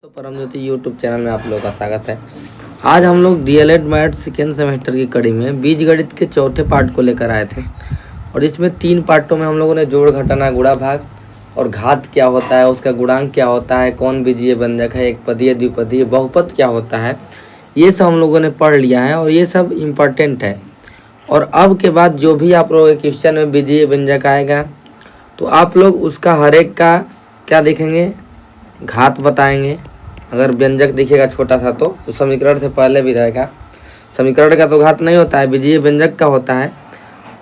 तो परमज्योति YouTube channel में आप लोगों का स्वागत है। आज हम लोग डीएलएड मैथ सेकेंड सेमेस्टर की कड़ी में बीजगणित के चौथे पार्ट को लेकर आए थे और इसमें 3 पार्टों में हम लोगों ने जोड़, घटाना, गुणा, भाग और घात क्या होता है, उसका गुणांक क्या होता है, कौन बीजीय व्यंजक है, एक पदीय, द्विपदीय, बहुपद क्या होता है, ये सब हम लोगों ने पढ़ लिया है और ये सब इम्पॉर्टेंट है। और अब के बाद जो भी आप लोगों के क्वेश्चन में बीजीय व्यंजक आएगा तो आप लोग उसका हर एक का क्या देखेंगे, घात बताएंगे। अगर व्यंजक दिखेगा छोटा सा तो समीकरण से पहले भी रहेगा। समीकरण का तो घात नहीं होता है, बीजीय व्यंजक का होता है,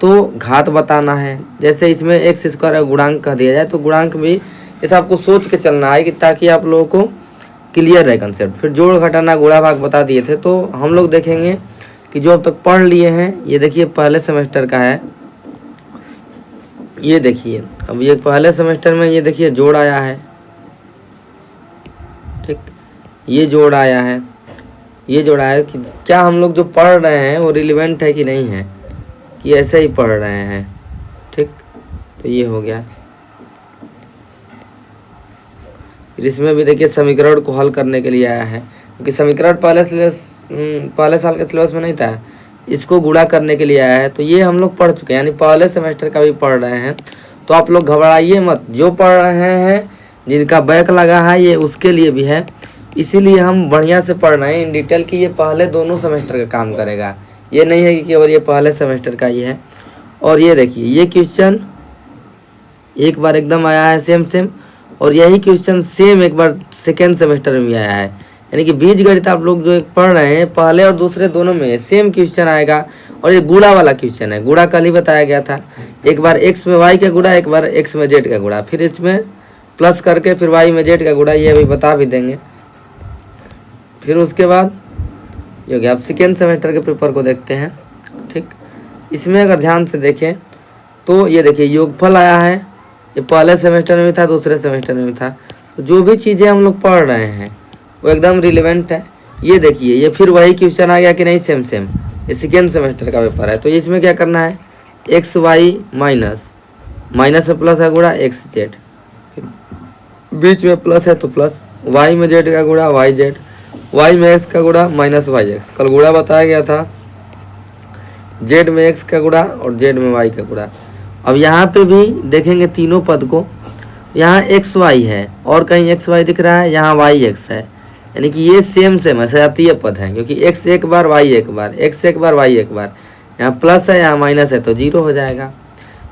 तो घात बताना है। जैसे इसमें एक्स स्क्वायर गुणांक कह दिया जाए तो गुणांक भी ऐसा आपको सोच के चलना है कि ताकि आप लोगों को क्लियर रहे कंसेप्ट। फिर जोड़, घटाना, गुणा, भाग बता दिए थे तो हम लोग देखेंगे कि जो अब तक पढ़ लिए हैं, ये देखिए पहले सेमेस्टर का है, ये देखिए अब ये पहले सेमेस्टर में ये देखिए जोड़ आया है, ठीक, ये जोड़ आया है, ये जोड़ा है कि क्या हम लोग जो पढ़ रहे हैं वो रिलेवेंट है कि नहीं है, कि ऐसे ही पढ़ रहे हैं, ठीक। तो ये हो गया। फिर इसमें भी देखिए समीकरण को हल करने के लिए आया है, क्योंकि समीकरण पहले साल के सिलेबस में नहीं था, इसको गुणा करने के लिए आया है। तो ये हम लोग पढ़ चुके हैं, यानी पहले सेमेस्टर का भी पढ़ रहे हैं। तो आप लोग घबराइए मत, जो पढ़ रहे हैं, जिनका बैक लगा है, ये उसके लिए भी है। इसीलिए हम बढ़िया से पढ़ रहे हैं इन डिटेल कि ये पहले दोनों सेमेस्टर का काम करेगा। ये नहीं है कि केवल ये पहले सेमेस्टर का ही है। और ये देखिए ये क्वेश्चन एक बार एकदम आया है सेम, और यही क्वेश्चन सेम एक बार सेकेंड सेमेस्टर में भी आया है। यानी कि बीजगणित आप लोग जो एक पढ़ रहे हैं पहले और दूसरे दोनों में सेम क्वेश्चन आएगा। और ये गुणा वाला क्वेश्चन है, गुणा कल ही बताया गया था। एक बार एक्स में वाई का गुणा, एक बार एक्स में जेड का गुणा, फिर इसमें प्लस करके फिर वाई में जेड का गुणा, ये अभी बता भी देंगे। फिर उसके बाद ये हो गया। अब सेकेंड सेमेस्टर के पेपर को देखते हैं, ठीक। इसमें अगर ध्यान से देखें तो ये देखिए योगफल आया है, ये पहले सेमेस्टर में भी था, दूसरे सेमेस्टर में भी था। तो जो भी चीज़ें हम लोग पढ़ रहे हैं वो एकदम रिलेवेंट है। ये देखिए ये फिर वही क्वेश्चन आ गया कि नहीं, सेम ये सेकेंड सेमेस्टर का पेपर है। तो इसमें क्या करना है, एक्स वाई माइनस में प्लस है गुणा एक्स जेड, बीच में प्लस है तो प्लस, वाई में जेड का गुणा वाई जेड, वाई में एक्स का गुणा माइनस वाई एक्स, कल गुणा बताया गया था। जेड में एक्स का गुणा और जेड में वाई का गुणा। अब यहाँ पे भी देखेंगे तीनों पद को, यहाँ एक्स वाई है और कहीं एक्स वाई दिख रहा है, यहाँ वाई एक्स है, यानी कि ये सेम है, सजातीय पद है, क्योंकि एक्स एक बार वाई एक बार, एक्स एक बार वाई एक बार, यहाँ प्लस है यहाँ माइनस है तो जीरो हो जाएगा।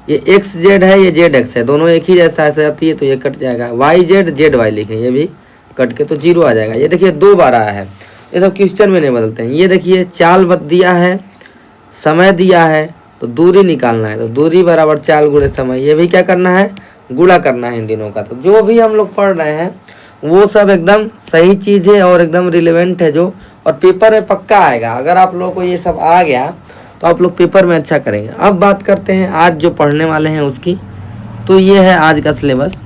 ये एक्स जेड है, ये जेड एक्स है, दोनों एक ही जैसा है, सजातीय, तो ये कट जाएगा। वाई जेड जेड वाई लिखें, ये भी कट के तो जीरो आ जाएगा। ये देखिए 2 बार आया है, ये सब क्वेश्चन में नहीं बदलते हैं। ये देखिए चाल बत दिया है, समय दिया है, तो दूरी निकालना है, तो दूरी बराबर चाल गुणे समय, ये भी क्या करना है, गुणा करना है इन दिनों का। तो जो भी हम लोग पढ़ रहे हैं वो सब एकदम सही चीज़ है और एकदम रिलेवेंट है जो, और पेपर में पक्का आएगा। अगर आप लोगों को ये सब आ गया तो आप लोग पेपर में अच्छा करेंगे। अब बात करते हैं आज जो पढ़ने वाले हैं उसकी। तो ये है आज का सिलेबस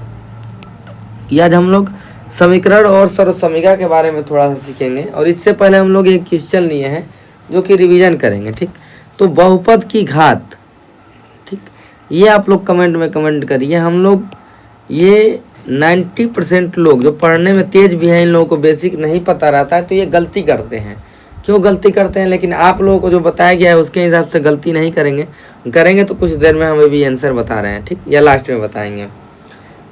कि आज हम लोग समीकरण और सर्वसमीका के बारे में थोड़ा सा सीखेंगे। और इससे पहले हम लोग एक क्वेश्चन लिए हैं जो कि रिवीजन करेंगे, ठीक। तो बहुपद की घात, ठीक, ये आप लोग कमेंट में कमेंट करिए। हम लोग ये 90% लोग जो पढ़ने में तेज भी हैं, इन लोगों को बेसिक नहीं पता रहता है तो ये गलती करते हैं। क्यों गलती करते हैं, लेकिन आप लोगों को जो बताया गया है उसके हिसाब से गलती नहीं करेंगे तो कुछ देर में हमें भी आंसर बता रहे हैं, ठीक, या लास्ट में बताएंगे।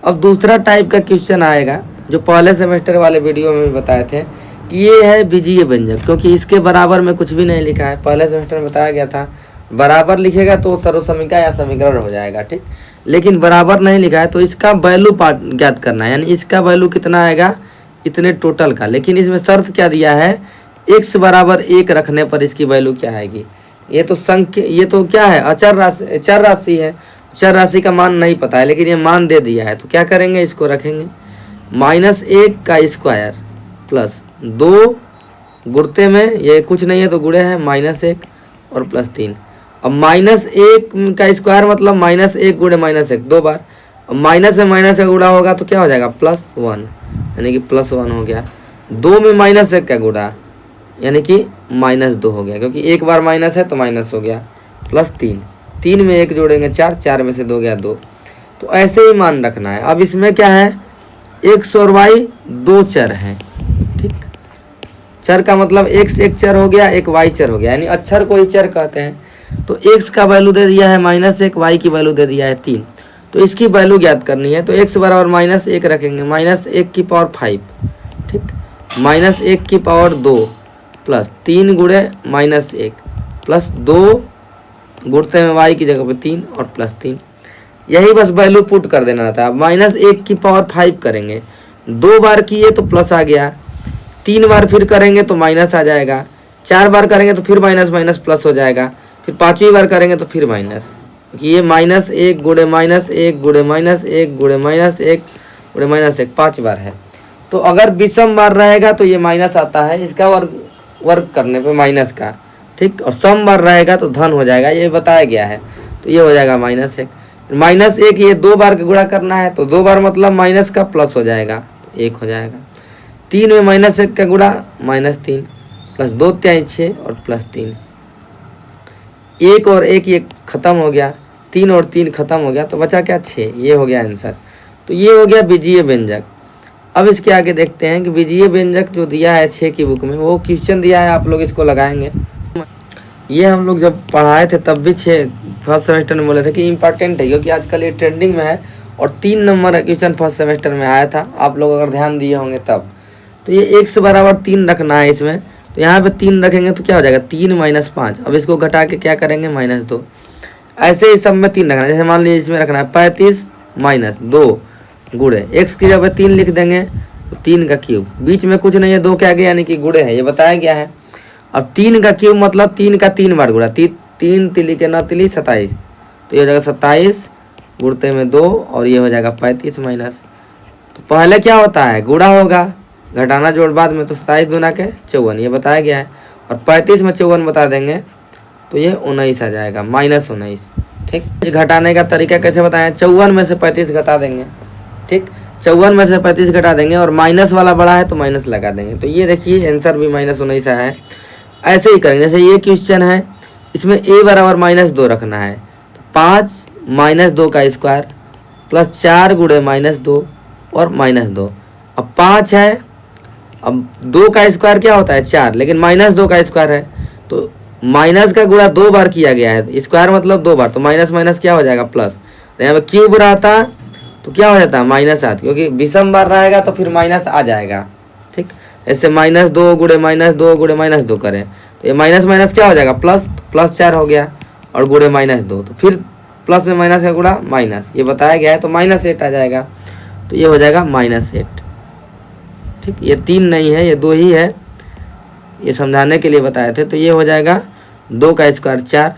अब दूसरा टाइप का क्वेश्चन आएगा जो पहले सेमेस्टर वाले वीडियो में भी बताए थे कि ये है बीजीय व्यंजक, क्योंकि इसके बराबर में कुछ भी नहीं लिखा है। पहले सेमेस्टर में बताया गया था बराबर लिखेगा तो सर्वसमीका या समीकरण हो जाएगा, ठीक, लेकिन बराबर नहीं लिखा है तो इसका वैल्यू ज्ञात करना है, यानी इसका वैल्यू कितना आएगा, इतने टोटल का। लेकिन इसमें शर्त क्या दिया है, x बराबर 1 रखने पर इसकी वैल्यू क्या आएगी। ये तो संख्या, ये तो क्या है, अचर राशि, चर राशि है, चर राशि का मान नहीं पता है, लेकिन ये मान दे दिया है। तो क्या करेंगे, इसको रखेंगे -1 का स्क्वायर प्लस 2 गुणते में, ये कुछ नहीं है तो गुणे है -1 और +3। अब -1 का स्क्वायर मतलब -1 गुणे -1 2 बार। अब माइनस में माइनस का गुणा होगा तो क्या हो जाएगा, +1, यानी कि +1 हो गया। 2 में -1 का गुणा यानी कि -2 हो गया, क्योंकि एक बार माइनस है तो माइनस हो गया। +3, 3 में 1 जोड़ेंगे 4, 4 में से 2 गया 2। तो ऐसे ही मान रखना है। अब इसमें क्या है, एक्स और वाई 2 चर हैं, चर का मतलब x एक चर हो गया, एक y चर हो गया, यानी अक्षर को ही चर कहते हैं। तो x का वैल्यू दे दिया है -1, y की वैल्यू दे दिया है 3। तो इसकी वैल्यू ज्ञात करनी है। तो x बराबर -1 रखेंगे, -1 की पावर 5, ठीक, -1 की पावर 2 प्लस 3 गुणे -1 प्लस 2 गुणते में y की जगह पे 3 और प्लस 3, यही बस वैल्यू पुट कर देना था। -1 की पावर 5 करेंगे, 2 बार किए तो प्लस आ गया, 3 बार फिर करेंगे तो माइनस आ जाएगा, 4 बार करेंगे तो फिर माइनस माइनस प्लस हो जाएगा, फिर 5वीं बार करेंगे तो फिर माइनस। ये -1 गुणे -1 गुणे -1 गुणे -1 गुणे -1 5 बार है। तो अगर विषम बार रहेगा तो ये माइनस आता है, इसका वर्ग करने पे माइनस का, ठीक, और सम बार रहेगा तो धन हो जाएगा, ये बताया गया है। तो ये हो जाएगा -1, -1 ये 2 बार का गुणा करना है, तो 2 बार मतलब माइनस का प्लस हो जाएगा, 1 हो जाएगा। 3 में -1 का गुणा -3 प्लस 2 3 6 और प्लस 3, 1 और 1 ये खत्म हो गया, 3 और 3 खत्म हो गया, तो बचा क्या 6, ये हो गया आंसर। तो ये हो गया बीजीय व्यंजक। अब इसके आगे देखते हैं कि बीजीय व्यंजक जो दिया है 6 की बुक में, वो क्वेश्चन दिया है, आप लोग इसको लगाएंगे। ये हम लोग जब पढ़ाए थे तब भी 6 फर्स्ट सेमेस्टर में बोले थे कि इम्पॉर्टेंट है, क्योंकि आजकल ये ट्रेंडिंग में है और 3 नंबर का क्वेश्चन फर्स्ट सेमेस्टर में आया था, आप लोग अगर ध्यान दिए होंगे तब। तो ये x बराबर 3 रखना है इसमें, तो यहाँ पे 3 रखेंगे तो क्या हो जाएगा 3 - 5। अब इसको घटा के क्या करेंगे -2, ऐसे ही सब में 3 रखना है। जैसे मान लीजिए इसमें रखना है 35 - 2 गुणे x की जगह 3 लिख देंगे, तो 3 का क्यूब, बीच में कुछ नहीं है, 2 के आगे यानी कि गुणे है, ये बताया गया है। अब 3 का क्यूब मतलब 3 का 3 बार गुणा, 3 तिली के 9 तिली 27, तो ये हो जाएगा 27 गुणते में 2 और ये हो जाएगा 35 माइनस। तो पहले क्या होता है गुणा होगा, घटाना जोड़ बाद में, तो 27 दूना के 54 ये बताया गया है, और 35 में 54 बता देंगे तो ये 19 आ जाएगा, -19, ठीक। घटाने का तरीका कैसे बताएं, 54 में से 35 घटा देंगे, ठीक, 54 में से 35 घटा देंगे और माइनस वाला बड़ा है तो माइनस लगा देंगे, तो ये देखिए आंसर भी -19 आया है। ऐसे ही करेंगे, जैसे ये क्वेश्चन है, इसमें a बराबर -2 रखना है, तो 5 - 2 का स्क्वायर प्लस 4 गुणे -2 और -2। अब 5 है, अब 2 का स्क्वायर क्या होता है 4, लेकिन -2 का स्क्वायर है, तो माइनस का गुणा 2 बार किया गया है, स्क्वायर मतलब 2 बार, तो माइनस माइनस क्या हो जाएगा प्लस। तो यहाँ पे क्यूब रहता तो क्या हो जाता माइनस आठ, क्योंकि विषम बार रहेगा तो फिर माइनस आ जाएगा, ठीक। ऐसे -2 गुणे -2 गुणे -2 करें तो ये माइनस माइनस क्या हो जाएगा प्लस, प्लस 4 हो गया और गुणे -2, तो फिर प्लस में माइनस का गुणा माइनस, ये बताया गया है, तो -8 आ जाएगा, तो ये हो जाएगा -8, ठीक। ये 3 नहीं है, ये 2 ही है, ये समझाने के लिए बताए थे। तो ये हो जाएगा 2 का स्क्वायर 4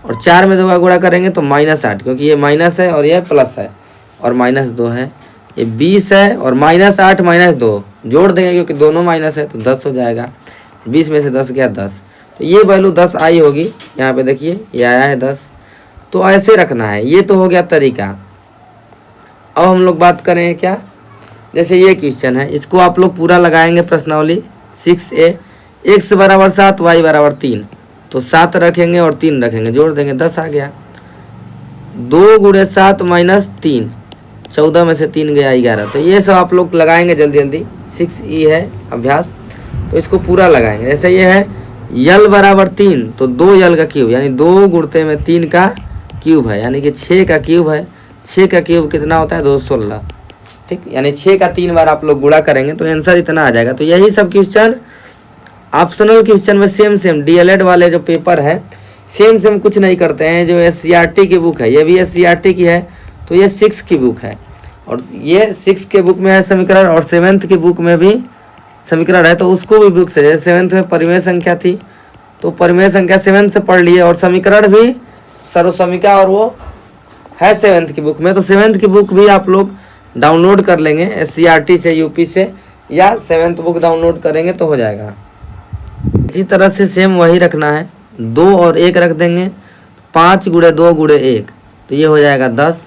और 4 में 2 का गुणा करेंगे तो -8, क्योंकि ये माइनस है और ये प्लस है और -2 है, ये 20 है और -8 -2 जोड़ देंगे क्योंकि दोनों माइनस है, तो 10 हो जाएगा, 20 में से 10 गया 10, तो ये वैल्यू 10 आई होगी। यहाँ पे देखिए ये आया है 10, तो ऐसे रखना है। ये तो हो गया तरीका। अब हम लोग बात करें क्या, जैसे ये क्वेश्चन है, इसको आप लोग पूरा लगाएंगे प्रश्नावली 6A, x बराबर 7 y बराबर 3, तो 7 रखेंगे और 3 रखेंगे, जोड़ देंगे 10 आ गया। 2 गुणे 7 माइनस 3, 14 में से 3 गया 11, तो ये सब आप लोग लगाएंगे जल्दी जल्दी। 6E है अभ्यास, तो इसको पूरा लगाएंगे। जैसे ये है यल बराबर 3, तो 2 यल का क्यूब, यानी 2 गुणते में 3 का क्यूब है, यानी कि 6 का क्यूब है। 6 का क्यूब कितना होता है 216, ठीक, यानी 6 का 3 बार आप लोग गुणा करेंगे तो आंसर इतना आ जाएगा। तो यही सब क्वेश्चन ऑप्शनल क्वेश्चन में सेम डीएलएड वाले जो पेपर है सेम कुछ नहीं करते हैं। जो SCRT की बुक है, ये भी SCRT की है, तो ये 6 की बुक है और ये 6 के बुक में है समीकरण, और 7th की बुक में भी समीकरण है, तो उसको भी बुक से, जैसे 7th में परिमेय संख्या थी तो परिमेय संख्या 7 से पढ़ लिए, और समीकरण भी सर्वसमीका और वो है 7th की बुक में, तो 7th की बुक भी आप लोग डाउनलोड कर लेंगे SCRT से, यूपी से, या 7th बुक डाउनलोड करेंगे तो हो जाएगा। इसी तरह से सेम वही रखना है, 2 और 1 रख देंगे, 5 गुणे 2 गुणे 1, तो ये हो जाएगा 10,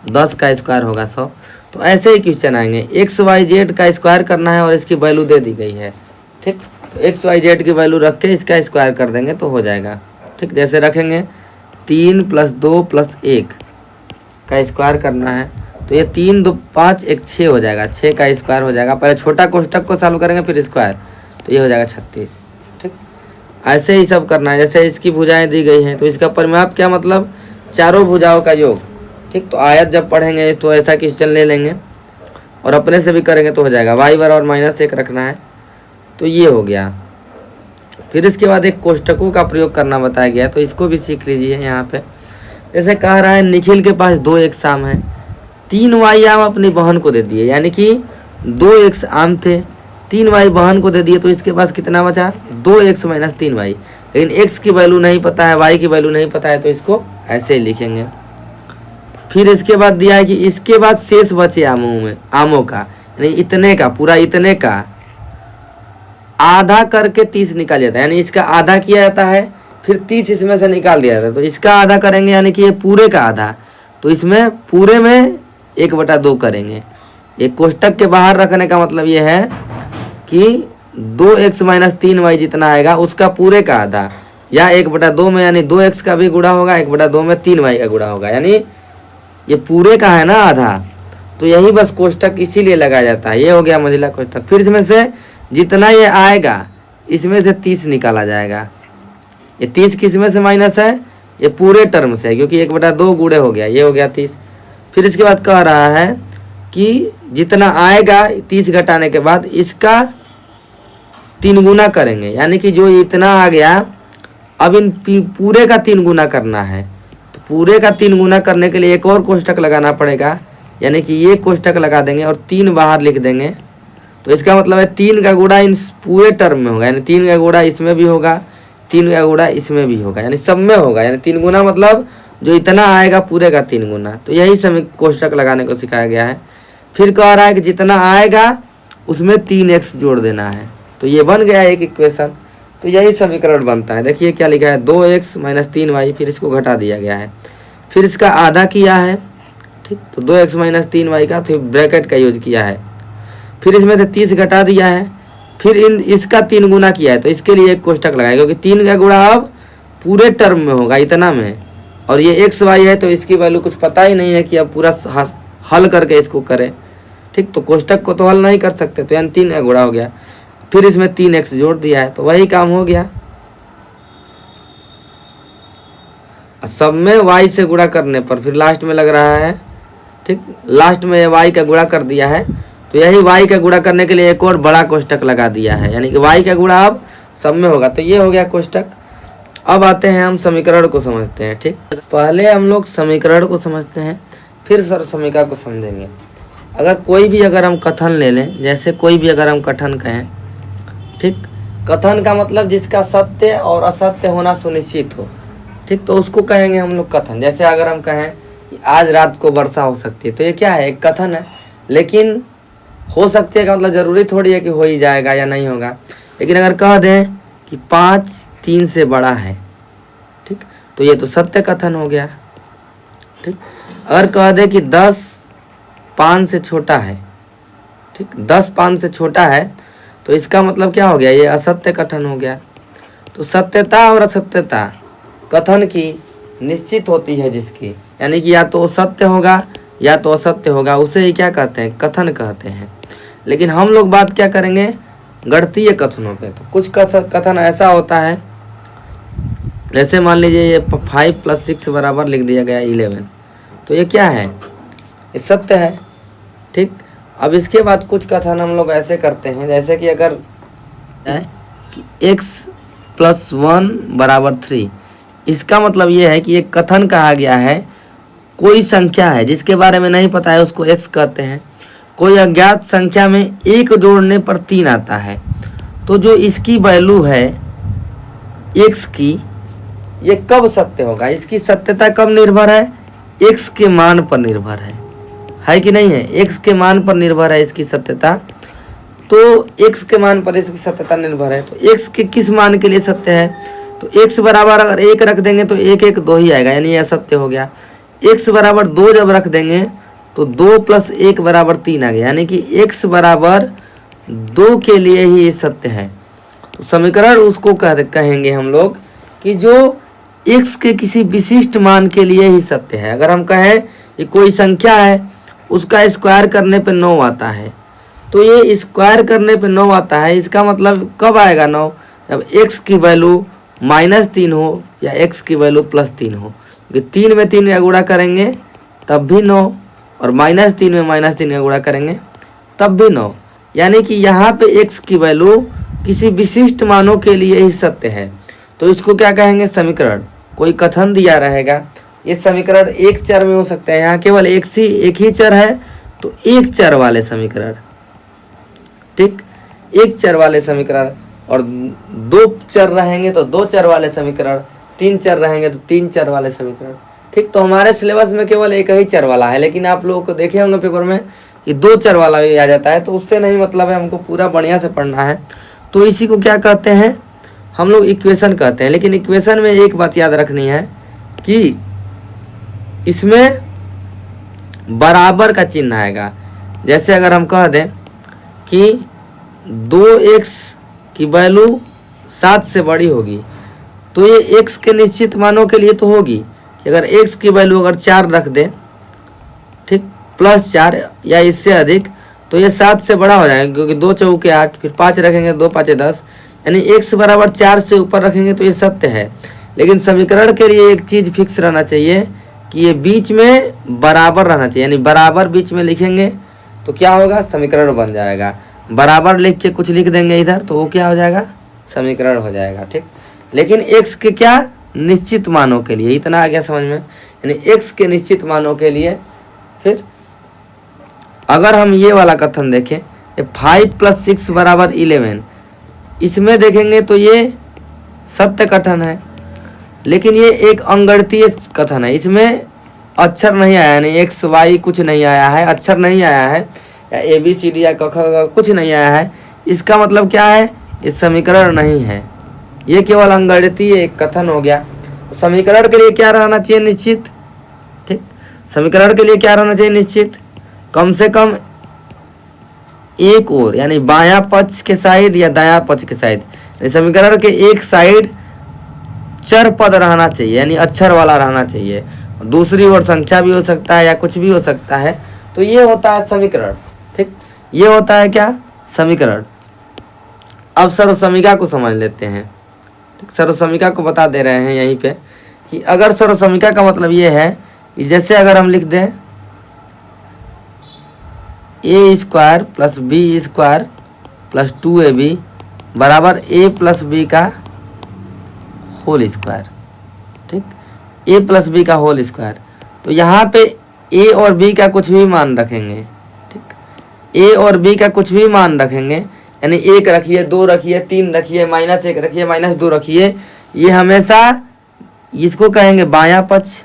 10 का स्क्वायर होगा 100। तो ऐसे ही क्वेश्चन आएंगे। XYZ का स्क्वायर करना है और इसकी वैल्यू दे दी गई है, ठीक, तो XYZ की वैल्यू रख के इसका स्क्वायर कर देंगे तो हो जाएगा, ठीक। जैसे रखेंगे 3 + 2 + 1 का स्क्वायर करना है, तो ये 3 2 5 1 6 हो जाएगा, 6 का स्क्वायर हो जाएगा। पहले छोटा कोष्टक को सॉल्व करेंगे फिर स्क्वायर, तो ये हो जाएगा 36। ठीक, ऐसे ही सब करना है। जैसे इसकी भुजाएं दी गई हैं तो इसका परिमाप क्या मतलब चारों भुजाओं का योग। ठीक, तो आयत जब पढ़ेंगे तो ऐसा क्वेश्चन ले लेंगे और अपने से भी करेंगे तो हो जाएगा। y बराबर -1 रखना है, तो ये हो गया। फिर इसके बाद एक कोष्टकों का प्रयोग करना बताया गया, तो इसको भी सीख लीजिए। यहाँ पे जैसे कह रहा है निखिल के पास 2 x आम है, 3 y आम अपनी बहन को दे दिए, यानी कि 2 x आम थे, 3 y बहन को दे दिए, तो इसके पास कितना बचा 2x - 3y। लेकिन x की वैल्यू नहीं पता है, y की वैल्यू नहीं पता है, तो इसको ऐसे ही लिखेंगे। फिर इसके बाद दिया है कि इसके बाद शेष बचे आमों का, यानी इतने का, पूरा इतने का आधा करके 30 निकाल जाता है, यानी इसका आधा किया जाता है, फिर 30 इसमें से निकाल दिया जाता है। तो इसका आधा करेंगे, यानी कि ये पूरे का आधा, तो इसमें पूरे में 1/2 करेंगे। ये कोष्टक के बाहर रखने का मतलब ये है कि 2x - 3y जितना आएगा उसका पूरे का आधा, या 1/2 में, यानी 2x का भी गुणा होगा, 1/2 में 3y का गुणा होगा, यानी ये पूरे का है ना आधा। तो यही बस कोष्टक इसीलिए लगाया जाता है। ये हो गया मंझला कोष्टक। फिर इसमें से जितना ये आएगा इसमें से 30 निकाला जाएगा। ये 30 किस में से माइनस है, ये पूरे टर्म से है, क्योंकि 1/2 गुणे हो गया, ये हो गया 30। फिर इसके बाद कह रहा है कि जितना आएगा 30 घटाने के बाद इसका 3 गुना करेंगे, यानी कि जो इतना आ गया अब इन पूरे का 3 गुना करना है। तो पूरे का 3 गुना करने के लिए एक और कोष्टक लगाना पड़ेगा, यानी कि ये कोष्टक लगा देंगे और 3 बाहर लिख देंगे। तो इसका मतलब है 3 का गुणा इन पूरे टर्म में होगा, यानी 3 का गुणा इसमें भी होगा, 3 का गुणा इसमें भी होगा, यानी सब में होगा। यानी 3 गुना मतलब जो इतना आएगा पूरे का 3 गुना। तो यही समय कोष्टक लगाने को सिखाया गया है। फिर कह रहा है कि जितना आएगा उसमें 3x जोड़ देना है, तो ये बन गया एक इक्वेशन। तो यही समीकरण बनता है। देखिए क्या लिखा है, 2x - 3y, फिर इसको घटा दिया गया है, फिर इसका आधा किया है। ठीक, तो 2x - 3y का फिर ब्रैकेट का यूज किया है, फिर इसमें से 30 घटा दिया है, फिर इसका 3 गुना किया है, तो इसके लिए एक कोष्टक लगाया, क्योंकि 3 का गुणा अब पूरे टर्म में होगा, इतना में, और ये xy है तो इसकी वैल्यू कुछ पता ही नहीं है कि अब पूरा हल करके इसको करें। ठीक, तो कोष्टक को तो हल नहीं कर सकते, तो यानी 3 का गुणा हो गया, फिर इसमें 3x जोड़ दिया है, तो वही काम हो गया। सब में y से गुणा करने पर फिर लास्ट में लग रहा है, ठीक, लास्ट में y का गुणा कर दिया है, तो यही y का गुणा करने के लिए एक और बड़ा कोष्टक लगा दिया है, यानी कि y का गुणा अब सब में होगा। तो ये हो गया कोष्टक। अब आते हैं हम समीकरण को समझते हैं। ठीक, पहले हम लोग समीकरण को समझते हैं, फिर समीकरण को समझेंगे। अगर हम कथन ले लें, जैसे कोई भी अगर हम कथन कहें, ठीक, कथन का मतलब जिसका सत्य और असत्य होना सुनिश्चित हो, ठीक, तो उसको कहेंगे हम लोग कथन। जैसे अगर हम कहें कि आज रात को वर्षा हो सकती है, तो ये क्या है, एक कथन है। लेकिन हो सकती है का मतलब जरूरी थोड़ी है कि हो ही जाएगा या नहीं होगा। लेकिन अगर कह दें कि 5 3 से बड़ा है, ठीक, तो ये तो सत्य कथन हो गया। ठीक, अगर कह दें कि 10 5 से छोटा है, ठीक, 10 5 से छोटा है, तो इसका मतलब क्या हो गया, ये असत्य कथन हो गया। तो सत्यता और असत्यता कथन की निश्चित होती है जिसकी, यानी कि या तो सत्य होगा या तो असत्य होगा, उसे ही क्या कहते हैं, कथन कहते हैं। लेकिन हम लोग बात क्या करेंगे, गणितीय कथनों पे। तो कुछ कथन ऐसा होता है, जैसे मान लीजिए ये 5 + 6 बराबर लिख दिया गया 11, तो ये क्या है, ये सत्य है। ठीक, अब इसके बाद कुछ कथन हम लोग ऐसे करते हैं, जैसे कि अगर है कि x + 1 = 3, इसका मतलब ये है कि एक कथन कहा गया है, कोई संख्या है जिसके बारे में नहीं पता है उसको x कहते हैं। कोई अज्ञात संख्या में 1 जोड़ने पर 3 आता है, तो जो इसकी वैल्यू है x की, ये कब सत्य होगा, इसकी सत्यता कब निर्भर है, x के मान पर निर्भर है कि नहीं है, x के मान पर निर्भर है इसकी सत्यता। तो x के मान पर इसकी सत्यता निर्भर है, तो x के किस मान के लिए सत्य है, तो x बराबर अगर 1 रख देंगे तो 1 1 2 ही आएगा, यानी यह सत्य हो गया। x बराबर 2 जब रख देंगे तो 2 + 1 = 3 आ गया, यानी कि x बराबर 2 के लिए ही ये सत्य है। तो समीकरण उसको कहेंगे हम लोग कि जो x के किसी विशिष्ट मान के लिए ही सत्य है। अगर हम कहें कि कोई संख्या है, उसका स्क्वायर करने पे 9 आता है, तो ये स्क्वायर करने पे 9 आता है। इसका मतलब कब आएगा 9? जब x की वैल्यू -3 हो या x की वैल्यू +3 हो। क्योंकि 3 में 3 का गुणा करेंगे तब भी 9, और -3 में -3 का गुणा करेंगे तब भी 9। यानी कि यहाँ पे x की वैल्यू किसी विशिष्ट मानों के लिए ही सत्य है। तो इसको क्या कहेंगे? समीकरण। कोई कथन दिया रहेगा, ये समीकरण एक चर में हो सकते हैं। यहाँ केवल एक ही चर है, तो एक चर वाले समीकरण, ठीक, एक चर वाले समीकरण। और 2 चर रहेंगे तो 2 चर वाले समीकरण, 3 चर रहेंगे तो 3 चर वाले समीकरण, ठीक। तो हमारे सिलेबस में केवल एक ही चर वाला है, लेकिन आप लोगों को देखे होंगे पेपर में कि 2 चर वाला भी आ जाता है। तो उससे नहीं मतलब है, हमको पूरा बढ़िया से पढ़ना है। तो इसी को क्या कहते हैं हम लोग? इक्वेशन कहते हैं। लेकिन इक्वेशन में एक बात याद रखनी है कि इसमें बराबर का चिन्ह आएगा। जैसे अगर हम कह दें कि 2x की वैल्यू 7 से बड़ी होगी, तो ये x के निश्चित मानों के लिए तो होगी कि अगर x की वैल्यू अगर 4 रख दें, ठीक, +4 या इससे अधिक, तो ये 7 से बड़ा हो जाएगा। क्योंकि 2 चौके 8, फिर 5 रखेंगे, 2 5 10, यानी x बराबर 4 से ऊपर रखेंगे तो ये सत्य है। लेकिन समीकरण के लिए एक चीज़ फिक्स रहना चाहिए कि ये बीच में बराबर रहना चाहिए। यानी बराबर बीच में लिखेंगे तो क्या होगा? समीकरण बन जाएगा। बराबर लिख के कुछ लिख देंगे इधर तो वो क्या हो जाएगा? समीकरण हो जाएगा, ठीक। लेकिन x के क्या? निश्चित मानों के लिए। इतना आ गया समझ में? यानी x के निश्चित मानों के लिए। फिर अगर हम ये वाला कथन देखें, 5 + 6 = 11, इसमें देखेंगे तो ये सत्य कथन है। लेकिन ये एक अंगणितीय कथन है, इसमें अक्षर नहीं आया, यानी x y कुछ नहीं आया है, अक्षर नहीं आया है, या ABCD या क ख कुछ नहीं आया है। इसका मतलब क्या है? ये समीकरण नहीं है, ये केवल अंगणितीय एक कथन हो गया। समीकरण के लिए क्या रहना चाहिए? निश्चित, ठीक। समीकरण के लिए क्या रहना चाहिए? निश्चित। कम से कम एक ओर, यानी बायां पक्ष के साइड या दायां पक्ष के साइड, समीकरण के एक साइड चर पद रहना चाहिए, यानी अक्षर वाला रहना चाहिए। दूसरी ओर संख्या भी हो सकता है या कुछ भी हो सकता है। तो ये होता है समीकरण, ठीक। ये होता है क्या? समीकरण। अब सर्वसमीका को समझ लेते हैं। सर्वसमीका को बता दे रहे हैं यहीं पे कि अगर सर्वसमीका का मतलब ये है कि जैसे अगर हम लिख दें a² + b² + 2ab बराबर a + b का होल स्क्वायर, ठीक, a + b का होल स्क्वायर। तो यहाँ पे a और b का कुछ भी मान रखेंगे, ठीक, a और b का कुछ भी मान रखेंगे, यानी 1 रखिए, 2 रखिए, 3 रखिए, -1 रखिए, -2 रखिए, ये हमेशा इसको कहेंगे बायां पक्ष,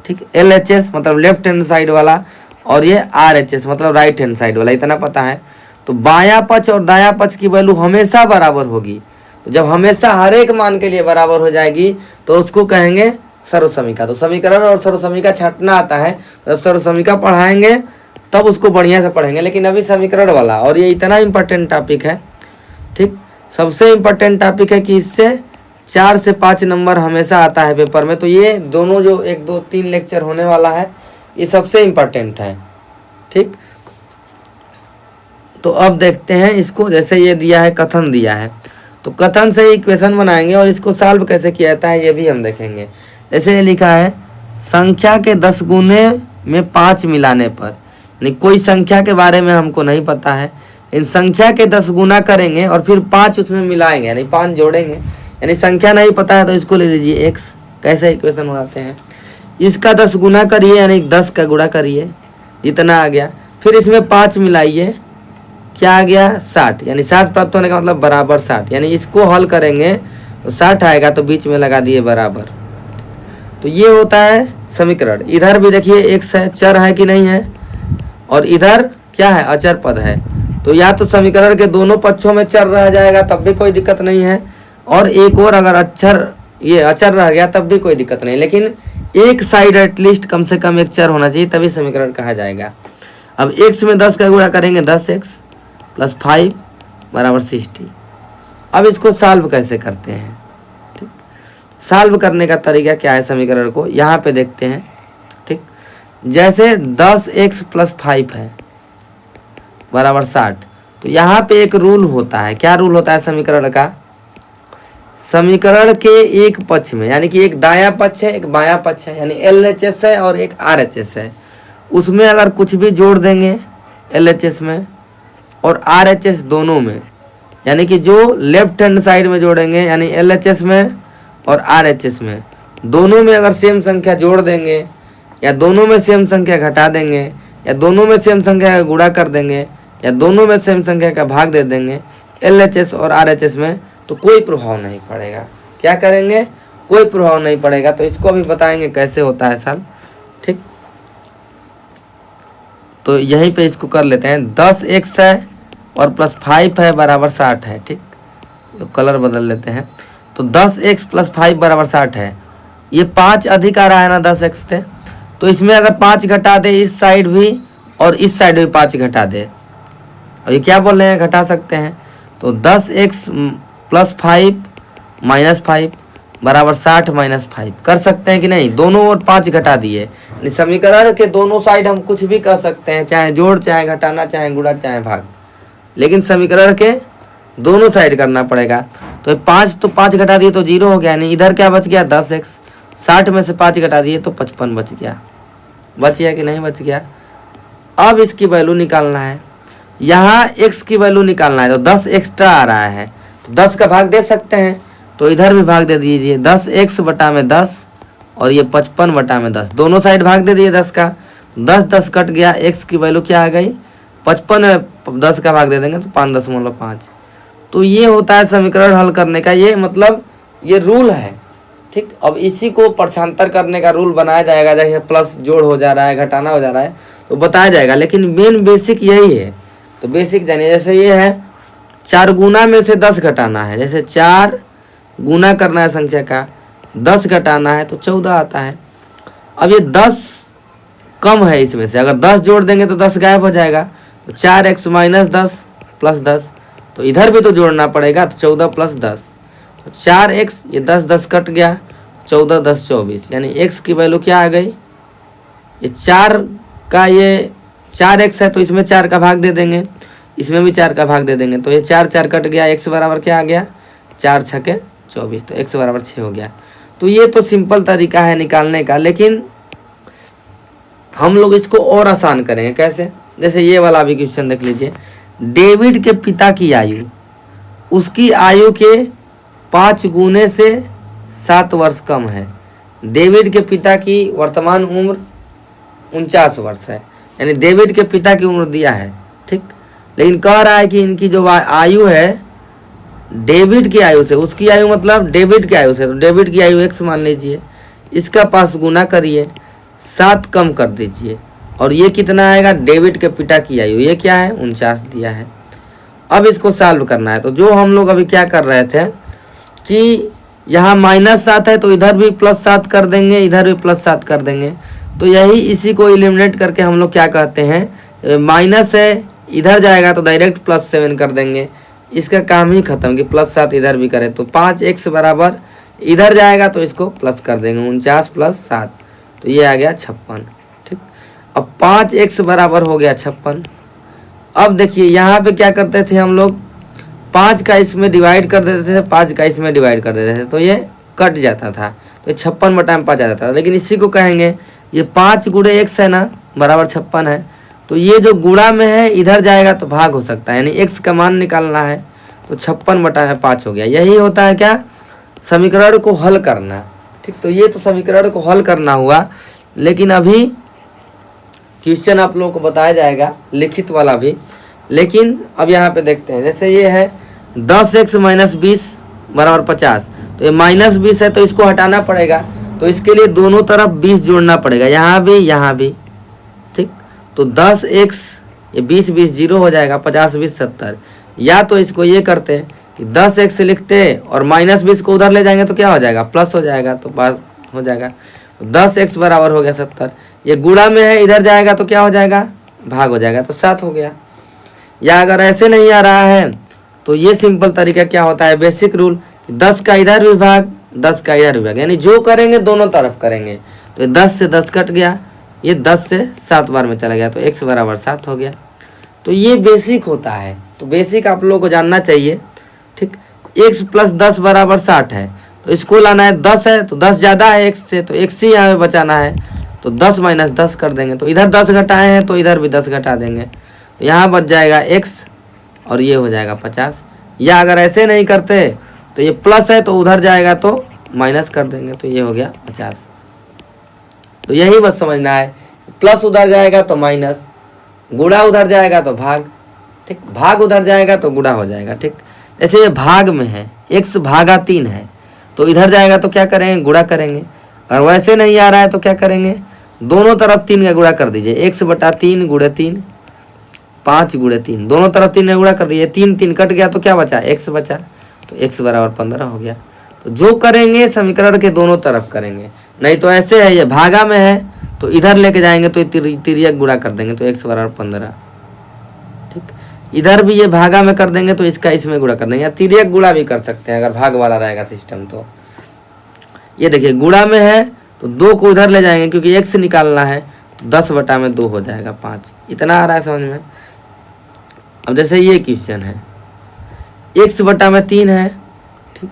ठीक। LHS मतलब लेफ्ट हैंड साइड वाला, और ये RHS मतलब राइट हैंड साइड वाला, इतना पता है। तो बायां पक्ष और दायां पक्ष की वैल्यू हमेशा बराबर होगी। तो जब हमेशा हर एक मान के लिए बराबर हो जाएगी तो उसको कहेंगे सर्वसमीका। तो समीकरण और सर्वसमीका छांटना आता है, जब सर्वसमीका पढ़ाएंगे तब उसको बढ़िया से पढ़ेंगे। लेकिन अभी समीकरण वाला, और ये इतना इम्पोर्टेंट टॉपिक है, ठीक, सबसे इम्पोर्टेंट टॉपिक है कि इससे 4 से 5 नंबर हमेशा आता है पेपर में। तो ये दोनों जो 1 2 3 लेक्चर होने वाला है, ये सबसे इम्पोर्टेंट है, ठीक। तो अब देखते हैं इसको। जैसे ये दिया है, कथन दिया है, तो कथन से इक्वेशन बनाएंगे और इसको सॉल्व कैसे किया जाता है ये भी हम देखेंगे। जैसे ये लिखा है, संख्या के 10 गुने में 5 मिलाने पर, यानी कोई संख्या के बारे में हमको नहीं पता है, इन संख्या के 10 गुना करेंगे और फिर 5 उसमें मिलाएंगे, यानी 5 जोड़ेंगे, यानी संख्या नहीं पता है तो इसको ले लीजिए x। कैसे इक्वेशन बनाते हैं? इसका 10 गुना करिए, यानी 10 का गुणा करिए, इतना आ गया। फिर इसमें 5 मिलाइए, क्या आ गया? 60, यानी 60 प्राप्त होने का मतलब बराबर 60, यानी इसको हल करेंगे तो 60 आएगा, तो बीच में लगा दिए बराबर। तो ये होता है समीकरण। इधर भी देखिए x है, चर है कि नहीं है, और इधर क्या है? अचर पद है। तो या तो समीकरण के दोनों पक्षों में चर रह जाएगा तब भी कोई दिक्कत नहीं है, और एक और अगर ये अचर रह गया तब भी कोई दिक्कत नहीं, लेकिन एक साइड एटलीस्ट कम से कम एक चर होना चाहिए, तभी समीकरण कहा जाएगा। अब x में 10 का गुणा करेंगे, 10x + 5 = 60। अब इसको सॉल्व कैसे करते हैं? ठीक, सॉल्व करने का तरीका क्या है समीकरण को यहाँ पे देखते हैं, ठीक। जैसे 10x + 5 है बराबर 60, तो यहाँ पे एक रूल होता है। क्या रूल होता है समीकरण का? समीकरण के एक पक्ष में, यानी कि एक दायां पक्ष है एक बायां पक्ष है, यानी LHS है और एक RHS है, उसमें अगर कुछ भी जोड़ देंगे LHS में और RHS दोनों में, यानी कि जो लेफ्ट हैंड साइड में जोड़ेंगे यानी LHS में और RHS में, दोनों में अगर सेम संख्या जोड़ देंगे या दोनों में सेम संख्या घटा देंगे या दोनों में सेम संख्या का गुणा कर देंगे या दोनों में सेम संख्या का भाग दे देंगे LHS और RHS में, तो कोई प्रभाव नहीं पड़ेगा। क्या करेंगे? कोई प्रभाव नहीं पड़ेगा। तो इसको अभी बताएंगे कैसे होता है सर, ठीक। तो यहीं पे इसको कर लेते हैं। 10x है और प्लस 5 है बराबर 60 है, ठीक। तो कलर बदल लेते हैं। तो 10x प्लस 5 बराबर 60 है। ये 5 अधिक आ रहा है ना 10x से, तो इसमें अगर 5 घटा दे इस साइड भी और इस साइड भी 5 घटा दे, और ये क्या बोल रहे हैं? घटा सकते हैं। तो 10x प्लस 5 माइनस 5 बराबर 60 माइनस 5 कर सकते हैं कि नहीं? दोनों ओर 5 घटा दिए। समीकरण के दोनों साइड हम कुछ भी कर सकते हैं, चाहे जोड़ चाहे घटाना चाहे गुणा चाहे भाग, लेकिन समीकरण के दोनों साइड करना पड़ेगा। तो 5 घटा दिए तो 0 हो गया, यानी इधर क्या बच गया? 10x। 60 में से 5 घटा दिए तो 55 बच गया। बच गया कि नहीं बच गया? अब इसकी वैल्यू निकालना है। यहाँ x की वैल्यू निकालना है, तो 10 एक्स्ट्रा आ रहा है, तो 10 का भाग दे सकते हैं, तो इधर भी भाग दे दीजिए। 10x बटा में 10 और ये 55 बटा में 10, दोनों साइड भाग दे दिए 10 का। 10 कट गया, x की वैल्यू क्या आ गई? 55 में 10 का भाग दे देंगे तो 5.5। तो ये होता है समीकरण हल करने का, ये मतलब ये रूल है, ठीक। अब इसी को पक्षांतर करने का रूल बनाया जाएगा। जैसे प्लस जोड़ हो जा रहा है, घटाना हो जा रहा है, तो बताया जाएगा, लेकिन मेन बेसिक यही है। तो बेसिक जानिए, जैसे ये है 4 गुना में से 10 घटाना है, जैसे 4 गुना करना है संख्या का, 10 घटाना है तो 14 आता है। अब ये 10 कम है, इसमें से अगर 10 जोड़ देंगे तो 10 गायब हो जाएगा। तो 4x माइनस 10 प्लस 10, तो इधर भी तो जोड़ना पड़ेगा, तो 14 प्लस 10, तो 4x, ये 10 कट गया, 14 10 24, यानी x की वैल्यू क्या आ गई? ये 4 का, ये 4x है तो इसमें 4 का भाग दे देंगे, इसमें भी 4 का भाग दे देंगे, तो ये 4 कट गया, x बराबर क्या आ गया? 4 छके 24, तो x बराबर 6 हो गया। तो ये तो सिंपल तरीका है निकालने का, लेकिन हम लोग इसको और आसान करेंगे। कैसे? जैसे ये वाला भी क्वेश्चन देख लीजिए। डेविड के पिता की आयु उसकी आयु के 5 गुने से 7 वर्ष कम है। डेविड के पिता की वर्तमान उम्र 49 वर्ष है, यानी डेविड के पिता की उम्र दिया है, ठीक। लेकिन कह रहा है कि इनकी जो आयु है डेविड की आयु से, उसकी आयु मतलब डेविड की आयु से, तो डेविड की आयु x मान लीजिए, इसका 5 गुना करिए, 7 कम कर दीजिए, और ये कितना आएगा? डेविड के पिता की आयु, ये क्या है? 49 दिया है। अब इसको सॉल्व करना है। तो जो हम लोग अभी क्या कर रहे थे कि यहाँ -7 है तो इधर भी +7 कर देंगे, इधर भी +7 कर देंगे। तो यही इसी को एलिमिनेट करके हम लोग क्या कहते हैं, माइनस है इधर जाएगा तो डायरेक्ट +7 कर देंगे। इसका काम ही खत्म कि +7 इधर भी करें, तो 5x बराबर इधर जाएगा तो इसको प्लस कर देंगे, 49 + 7, तो ये आ गया 56, ठीक। अब 5x बराबर हो गया 56। अब देखिए यहाँ पे क्या करते थे हम लोग, 5 का इसमें डिवाइड कर देते थे, 5 का इसमें डिवाइड कर देते थे, तो ये कट जाता था, तो 56 बटा में 5 आ जाता था। लेकिन इसी को कहेंगे ये 5 गुणे x है ना, बराबर 56 है, तो ये जो गुणा में है इधर जाएगा तो भाग हो सकता है, यानी x का मान निकालना है, तो 56 बटा में 5 हो गया। यही होता है क्या? समीकरण को हल करना, ठीक। तो ये तो समीकरण को हल करना हुआ, लेकिन अभी क्वेश्चन आप लोगों को बताया जाएगा, लिखित वाला भी। लेकिन अब यहाँ पे देखते हैं, जैसे ये है 10x माइनस 20 बराबर 50, तो ये -20 है तो इसको हटाना पड़ेगा, तो इसके लिए दोनों तरफ 20 जोड़ना पड़ेगा, यहाँ भी, ठीक। तो 10x, ये 20 20 0 हो जाएगा, 50 20 70। या तो इसको ये करते कि 10x लिखते और -20 को उधर ले जाएंगे तो क्या हो जाएगा? प्लस हो जाएगा, तो बात हो जाएगा। 10x बराबर हो गया 70, ये गुणा में है इधर जाएगा तो क्या हो जाएगा? भाग हो जाएगा, तो 7 हो गया। या अगर ऐसे नहीं आ रहा है तो ये सिंपल तरीका क्या होता है, बेसिक रूल, 10 का इधर भी भाग 10 का इधर भी भाग, यानी जो करेंगे दोनों तरफ करेंगे। तो ये 10 से 10 कट गया, ये 10 से 7 बार में चला गया, तो x बराबर 7 हो गया। तो ये बेसिक होता है, तो बेसिक आप लोगों को जानना चाहिए, ठीक। x प्लस 10 बराबर 60 है, तो इसको लाना है 10 है, तो 10 ज़्यादा है x से, तो x ही यहाँ पे बचाना है, तो 10 माइनस 10 कर देंगे, तो इधर 10 घटाए हैं तो इधर भी 10 घटा देंगे, तो यहाँ बच जाएगा x और ये हो जाएगा 50। या अगर ऐसे नहीं करते तो ये प्लस है तो उधर जाएगा तो माइनस कर देंगे, तो ये हो गया 50। तो यही बस समझना है, प्लस उधर जाएगा तो माइनस, गुणा उधर जाएगा तो भाग, ठीक, भाग उधर जाएगा तो गुणा हो जाएगा, ठीक। जैसे ये भाग में है, x भागा 3 है, तो इधर जाएगा तो क्या करेंगे, गुणा करेंगे। और वैसे नहीं आ रहा है तो क्या करेंगे, दोनों तरफ 3 का गुणा कर दीजिए, x बटा 3 गुणे 3, 5 गुणे 3, दोनों तरफ 3 का गुणा कर दीजिए, 3 3 कट गया तो क्या बचा, x बचा, तो x बराबर 15 हो गया। तो जो करेंगे समीकरण के दोनों तरफ करेंगे, नहीं तो ऐसे है, ये भागा में है तो इधर लेके जाएंगे तो तिर्यक गुणा कर देंगे, तो x बराबर 15, ठीक। इधर भी ये भागा में कर देंगे तो इसका इसमें गुणा कर देंगे, या तिर्यक गुणा भी कर सकते हैं अगर भाग वाला रहेगा सिस्टम। तो ये देखिए गुणा में है तो 2 को इधर ले जाएंगे क्योंकि x निकालना है, तो 10 बटा में 2 हो जाएगा 5। इतना आ रहा है समझ में। अब जैसे ये क्वेश्चन है, x बटा में 3 है, ठीक,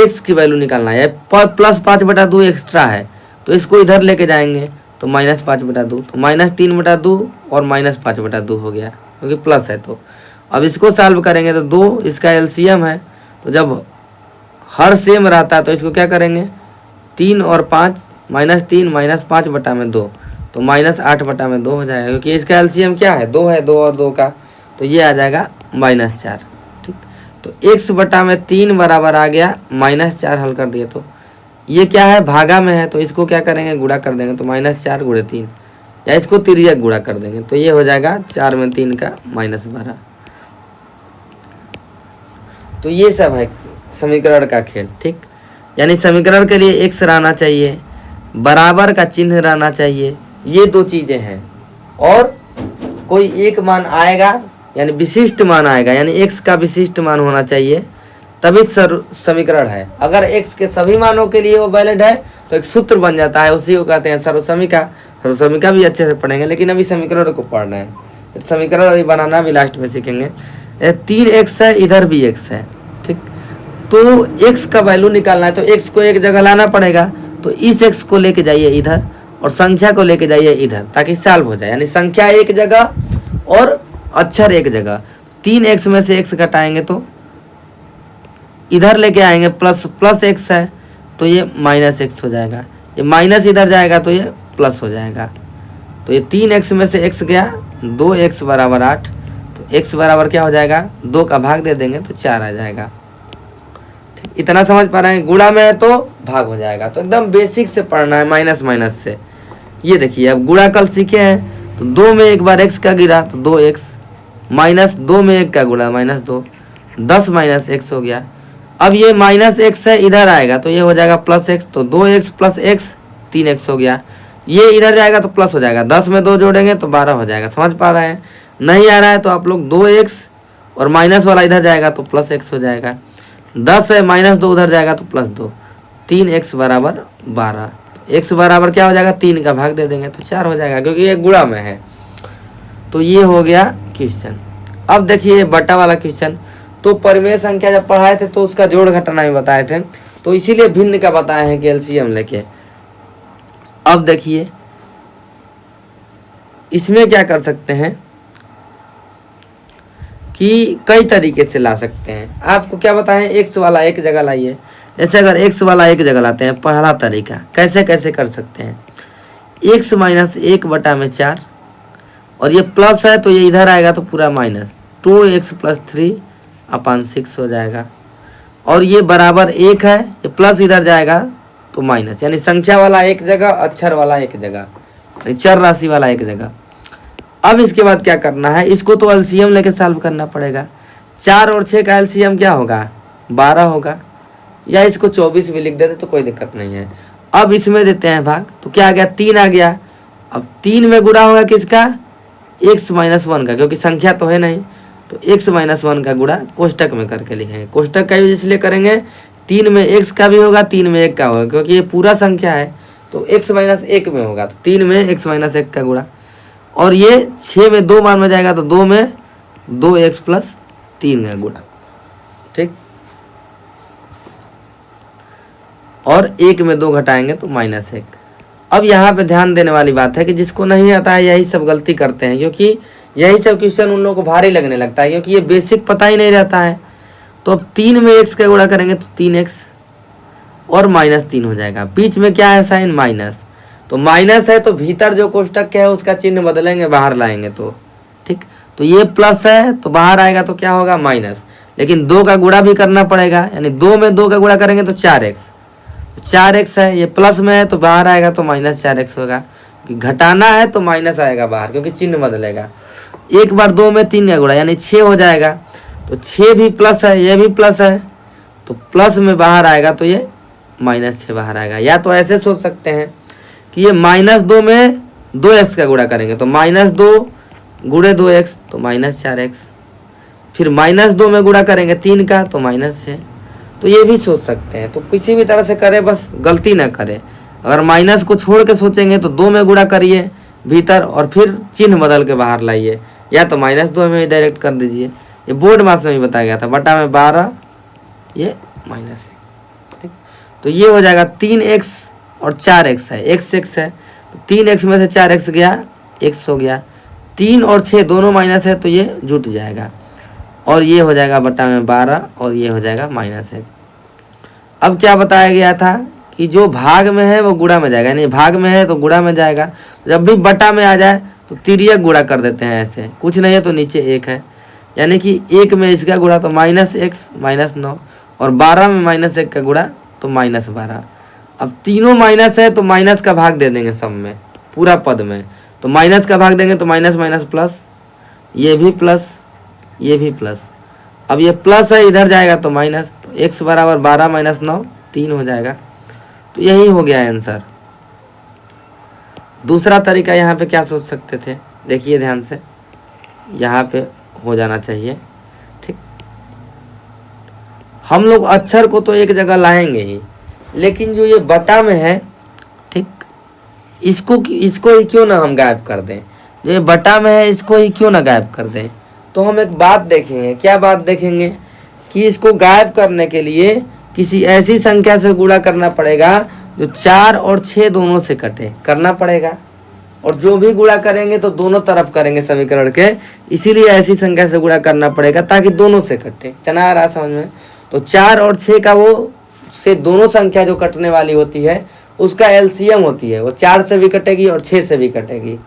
x की वैल्यू निकालना है, प्लस 5 बटा 2 एक्स्ट्रा है, तो इसको इधर लेके जाएंगे तो माइनस 5 बटा 2, तो माइनस 3 बटा 2 और माइनस 5 बटा 2 हो गया क्योंकि प्लस है। तो अब इसको सॉल्व करेंगे तो 2 इसका एलसीएम है, तो जब हर सेम रहता है तो इसको क्या करेंगे, 3 और 5, माइनस 3 माइनस 5 बटा में 2, तो माइनस 8 बटा में 2 हो जाएगा क्योंकि इसका एलसीएम क्या है, 2 है, 2 और 2 का, तो ये आ जाएगा -4, ठीक। तो x बटा में 3 बराबर आ गया -4, हल कर दिए तो ये क्या है, भागा में है, तो इसको क्या करेंगे, गुणा कर देंगे, तो -4 गुणे 3, या इसको तिर्यक गुणा कर देंगे, तो ये हो जाएगा 4 में 3 का -12। तो ये सब है समीकरण का खेल, ठीक। यानी समीकरण के लिए x रहना चाहिए, बराबर का चिन्ह रहना चाहिए, ये 2 चीज़ें हैं, और कोई एक मान आएगा यानी विशिष्ट मान आएगा, यानी x का विशिष्ट मान होना चाहिए, तभी समीकरण है। अगर x के सभी मानों के लिए वो वैलिड है तो एक सूत्र बन जाता है, उसी को कहते हैं सर्वसमीका। सर्वसमीका भी अच्छे से पढ़ेंगे, लेकिन अभी समीकरण को पढ़ना है, समीकरण अभी बनाना भी लास्ट में सीखेंगे। 3x है, इधर भी x है, ठीक। तो x का वैल्यू निकालना है तो x को एक जगह लाना पड़ेगा, तो इस x को लेके जाइए इधर और संख्या को लेके जाइए इधर, ताकि सॉल्व हो जाए, यानी संख्या एक जगह और अक्षर एक जगह। 3x में से x घटाएंगे तो इधर लेके आएंगे, प्लस x है तो ये -x हो जाएगा, ये माइनस इधर जाएगा तो ये प्लस हो जाएगा, तो ये 3x में से x गया, 2x बराबर 8, तो x बराबर क्या हो जाएगा, 2 का भाग दे देंगे तो 4 आ जाएगा, ठीक। इतना समझ पा रहे हैं, गुणा में है तो भाग हो जाएगा, तो एकदम बेसिक से पढ़ना है, माइनस माइनस से। ये देखिए अब गुणा कल सीखे हैं, तो 2 में एक बार x का गिरा तो 2x, माइनस 2 में 1 का गुणा -2, 10 माइनस x हो गया। अब ये -x है, इधर आएगा तो ये हो जाएगा +x, तो 2x प्लस x 3x हो गया, ये इधर जाएगा तो प्लस हो जाएगा, 10 में 2 जोड़ेंगे तो 12 हो जाएगा। समझ पा रहे हैं, नहीं आ रहा है तो आप लोग 2x और माइनस वाला इधर जाएगा तो +x हो जाएगा, 10 है, -2 उधर जाएगा तो +2, 3x बराबर 12, x बराबर क्या हो जाएगा, 3 का भाग दे देंगे तो 4 हो जाएगा, क्योंकि ये गुणा में है। तो ये हो गया क्वेश्चन। अब देखिए बटा वाला क्वेश्चन, तो परिमेय संख्या जब पढ़ाए थे तो उसका जोड़ घटाना भी बताए थे, तो इसीलिए भिन्न का बताए हैं कि एलसीएम लेके। अब देखिए इसमें क्या कर सकते हैं कि कई तरीके से ला सकते हैं। आपको क्या बताएं, x वाला एक जगह लाइए, जैसे अगर x वाला एक जगह लाते हैं, पहला तरीका कैसे कैसे कर सकते हैं, x माइनस 1 बटा में 4, और ये प्लस है तो ये इधर आएगा तो पूरा माइनस, 2x प्लस 3/6 हो जाएगा, और ये बराबर 1 है, ये प्लस इधर जाएगा तो माइनस, यानी संख्या वाला एक जगह, अक्षर वाला एक जगह, चर राशि वाला एक जगह। अब इसके बाद क्या करना है, इसको तो एलसीएम लेके सॉल्व करना पड़ेगा। 4 और 6 का एलसीएम क्या होगा, 12 होगा, या इसको 24 भी लिख देते तो कोई दिक्कत नहीं है। अब इसमें देते हैं भाग, तो क्या आ गया, 3 आ गया। अब 3 में गुणा होगा किसका, x माइनस 1 का, क्योंकि संख्या तो है नहीं, तो x माइनस 1 का गुणा कोष्टक में करके लिखेंगे। कोष्टक का यूज इसलिए करेंगे, 3 में x का भी होगा, 3 में 1 का होगा, क्योंकि ये पूरा संख्या है तो x माइनस 1 में होगा, तो 3 में x माइनस 1 का गुणा, और ये 6 में 2 मान में जाएगा तो 2 में 2x प्लस 3 का गुणा, ठीक। और 1 में 2 घटाएंगे तो -1। अब यहाँ पे ध्यान देने वाली बात है कि जिसको नहीं आता है यही सब गलती करते हैं, क्योंकि यही सब क्वेश्चन उन लोगों को भारी लगने लगता है, क्योंकि ये बेसिक पता ही नहीं रहता है। तो अब 3 में x का गुणा करेंगे तो 3x और -3 हो जाएगा। बीच में क्या है साइन माइनस, तो माइनस है तो भीतर जो कोष्टक है उसका चिन्ह बदलेंगे, बाहर लाएंगे तो ठीक। तो ये प्लस है तो बाहर आएगा तो क्या होगा माइनस, लेकिन 2 का गुणा भी करना पड़ेगा, यानी 2 में 2 का गुणा करेंगे तो 4x, 4x है, ये प्लस में है तो बाहर आएगा तो -4x होगा, कि घटाना है तो माइनस आएगा बाहर क्योंकि चिन्ह बदलेगा। एक बार 2 में 3 का गुणा यानी 6 हो जाएगा, तो 6 भी प्लस है, ये भी प्लस है, तो प्लस में बाहर आएगा तो ये -6 बाहर आएगा। या तो ऐसे सोच सकते हैं कि ये -2 में 2x का गुणा करेंगे तो -2 गुणे 2x तो -4x, फिर -2 में गुणा करेंगे 3 का तो -6, तो ये भी सोच सकते हैं। तो किसी भी तरह से करें, बस गलती ना करें। अगर माइनस को छोड़ के सोचेंगे तो 2 में गुणा करिए भीतर और फिर चिन्ह बदल के बाहर लाइए, या तो -2 में डायरेक्ट कर दीजिए। ये बोर्ड मार्क्स में भी बताया गया था, बटा में 12 ये -1, ठीक। तो ये हो जाएगा 3x और 4x है, x है तो 3x में से 4x गया, x हो गया। 3 और 6 दोनों माइनस है तो ये जुट जाएगा, और ये हो जाएगा बटा में 12 और ये हो जाएगा -1। अब क्या बताया गया था कि जो भाग में है वो गुणा में जाएगा, यानी भाग में है तो गुणा में जाएगा। जब भी बटा में आ जाए तो तिर्यक गुणा कर देते हैं, ऐसे कुछ नहीं है तो नीचे 1 है, यानी कि 1 में इसका गुणा तो -x -9, और 12 में -1 का गुणा तो -12। अब तीनों माइनस है तो माइनस का भाग दे देंगे सब में, पूरा पद में, तो माइनस का भाग देंगे तो माइनस माइनस प्लस, ये भी प्लस ये भी प्लस। अब ये प्लस है इधर जाएगा तो माइनस, तो x बराबर 12 - 9 3 हो जाएगा। तो यही हो गया आंसर। दूसरा तरीका यहाँ पे क्या सोच सकते थे, देखिए ध्यान से, यहाँ पे हो जाना चाहिए, ठीक। हम लोग अक्षर को तो एक जगह लाएंगे ही, लेकिन जो ये बटा में है, ठीक, इसको ही क्यों ना हम गायब कर दें। जो ये बटा में है इसको ही क्यों ना गायब कर दें। तो हम एक बात देखेंगे, क्या बात देखेंगे कि इसको गायब करने के लिए किसी ऐसी संख्या से गुणा करना पड़ेगा जो 4 और 6 दोनों से कटे, करना पड़ेगा। और जो भी गुणा करेंगे तो दोनों तरफ करेंगे समीकरण के, इसीलिए ऐसी संख्या से गुणा करना पड़ेगा ताकि दोनों से कटे। इतना आ रहा समझ में। तो 4 और 6 का वो से दोनों संख्या जो कटने वाली होती है उसका एलसीएम होती है, वो 4 से भी कटेगी और 6 से भी कटेगी।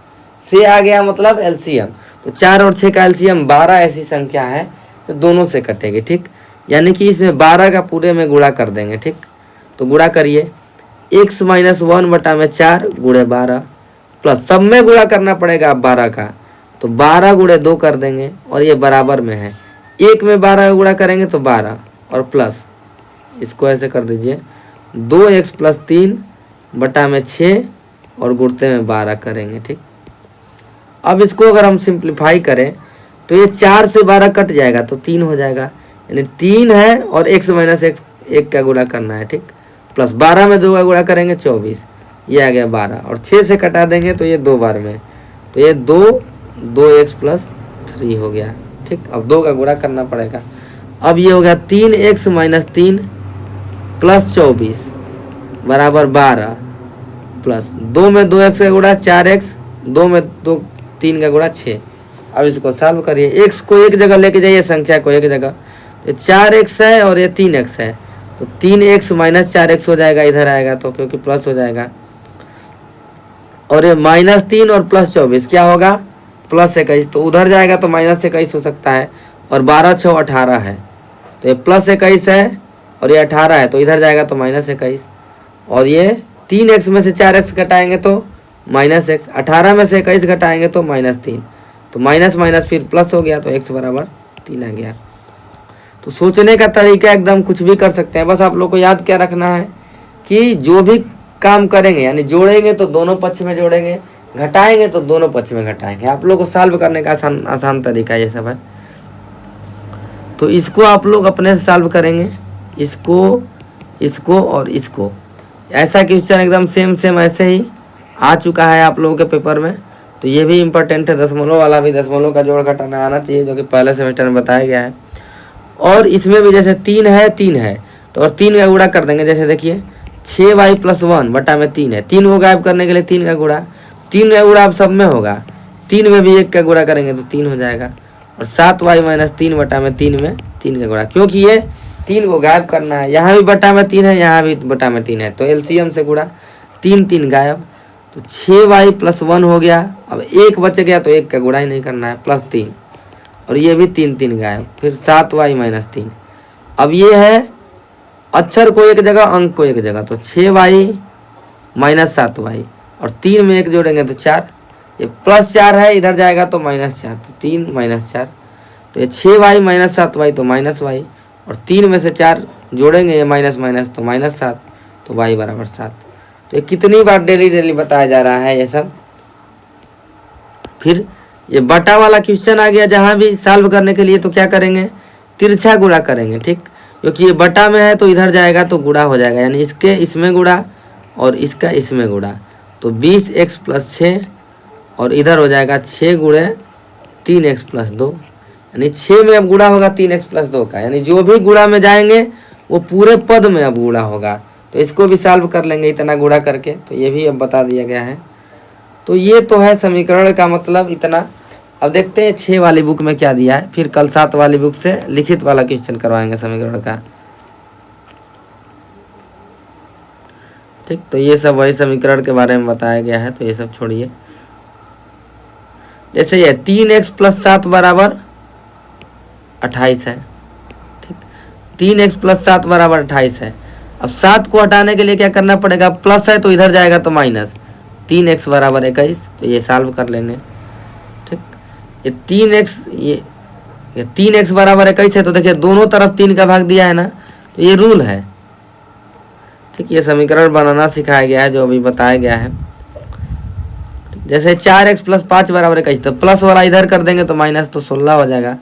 से आ गया मतलब एलसीएम, तो 4 और 6 का एलसीएम 12 ऐसी संख्या है जो दोनों से कटेगी, ठीक। यानी कि इसमें 12 का पूरे में गुणा कर देंगे, ठीक। तो गुणा करिए, x - 1 बटा में 4 गुणे 12 प्लस सब में गुणा करना पड़ेगा अब 12 का, तो 12 गुणे 2 कर देंगे, और ये बराबर में है। 1 में 12 का गुणा करेंगे तो 12 और प्लस इसको ऐसे कर दीजिए, 2x + 3 बटा में 6 और गुणते में 12 करेंगे, ठीक। अब इसको अगर हम सिंप्लीफाई करें तो ये 4 से 12 कट जाएगा तो 3 हो जाएगा, यानी 3 है और x - 1 का गुणा करना है, ठीक। प्लस 12 में 2 का गुणा करेंगे 24, ये आ गया 12, और 6 से कटा देंगे तो ये 2 बार में, तो ये 2x + 3 हो गया, ठीक। अब 2 का गुणा करना पड़ेगा। अब ये हो गया 3x - 3 + 24 बराबर 12 प्लस 2 में 2x का गुणा 4x, 2 में 3 का गुणा 6। अब इसको सॉल्व करिए, x को एक जगह लेके जाइए, संख्या को एक जगह, तो 4x है और ये 3x है, तो 3x - 4x हो जाएगा, इधर आएगा तो क्योंकि प्लस हो जाएगा, और ये -3 और प्लस 24 क्या होगा +21, तो उधर जाएगा तो -21 हो सकता है, और 12 × 6 = 18 है, तो ये +21 है और ये 18 है, तो इधर जाएगा तो -21, और ये 3x में से 4x घटाएंगे तो -x, 18 में से 21 घटाएंगे तो -3, तो माइनस माइनस फिर प्लस हो गया, तो x बराबर 3 आ गया। तो सोचने का तरीका एकदम कुछ भी कर सकते हैं, बस आप लोग को याद क्या रखना है कि जो भी काम करेंगे, यानी जोड़ेंगे तो दोनों पक्ष में जोड़ेंगे, घटाएंगे तो दोनों पक्ष में घटाएंगे। आप लोग को सॉल्व करने का आसान तरीका ये सब है। तो इसको आप लोग अपने से सॉल्व करेंगे, इसको और इसको। ऐसा क्वेश्चन एकदम सेम ऐसे ही आ चुका है आप लोगों के पेपर में, तो तो ये भी इम्पोर्टेंट है। दशमलव वाला भी दशमलव का जोड़ घटाना आना चाहिए, जो कि पहले सेमेस्टर में बताया गया है। और इसमें भी जैसे 3 है तो और 3 का गुणा कर देंगे। जैसे देखिए 6y + 1 बटा में 3 है, 3 को गायब करने के लिए 3 का गुणा, 3 का गुणा अब सब में होगा, 3 में भी 1 का गुणा करेंगे तो 3 हो जाएगा। और 7y - 3 बटा में 3 में 3 का गुणा, क्योंकि ये 3 को गायब करना है। यहाँ भी बटा में 3 है, यहाँ भी बटा में 3 है, तो एलसीएम से गुणा, 3 3 गायब, तो 6y + 1 हो गया। अब 1 बच गया तो 1 का गुणा ही नहीं करना है, +3, और ये भी 3 3 गायब, फिर 7y - 3। अब ये है अक्षर को एक जगह, अंक को एक जगह, तो 6y - 7y, और 3 में 1 जोड़ेंगे तो 4, ये +4 है, इधर जाएगा तो -4, तो 3 - 4, तो ये 6y - 7y तो -y, और 3 में से 4 जोड़ेंगे, ये माइनस माइनस तो -7, तो y = 7। तो ये कितनी बार डेली बताया जा रहा है ये सब। फिर ये बटा वाला क्वेश्चन आ गया, जहाँ भी सॉल्व करने के लिए तो क्या करेंगे, तिरछा गुणा करेंगे, ठीक, क्योंकि ये बटा में है तो इधर जाएगा तो गुणा हो जाएगा, यानी इसके इसमें गुणा और इसका इसमें गुणा, तो 20x + 6, और इधर हो जाएगा 6 × 3x + 2, यानी 6 में अब गुणा होगा 3x + 2 का, यानी जो भी गुणा में जाएंगे वो पूरे पद में अब गुणा होगा। तो इसको भी सॉल्व कर लेंगे इतना गुणा करके, तो ये भी अब बता दिया गया है। तो ये तो है समीकरण का मतलब इतना। अब देखते हैं 6 वाली बुक में क्या दिया है, फिर कल 7 वाली बुक से लिखित वाला क्वेश्चन करवाएंगे समीकरण का, ठीक। तो ये सब वही समीकरण के बारे में बताया गया है, तो ये सब छोड़िए। जैसे ये 3x + 7 = 28 है, ठीक, 3x + 7 = 28 है। अब 7 को हटाने के लिए क्या करना पड़ेगा, प्लस है तो इधर जाएगा तो माइनस, 3x = 21, तो ये सॉल्व कर लेंगे, ठीक। ये 3x = 21 है, तो देखिए दोनों तरफ 3 का भाग दिया है ना, तो ये रूल है, ठीक। ये समीकरण बनाना सिखाया गया है, जो अभी बताया गया है। जैसे 4x + 5 = 21, तो प्लस वाला इधर कर देंगे तो माइनस, तो 16 हो जाएगा।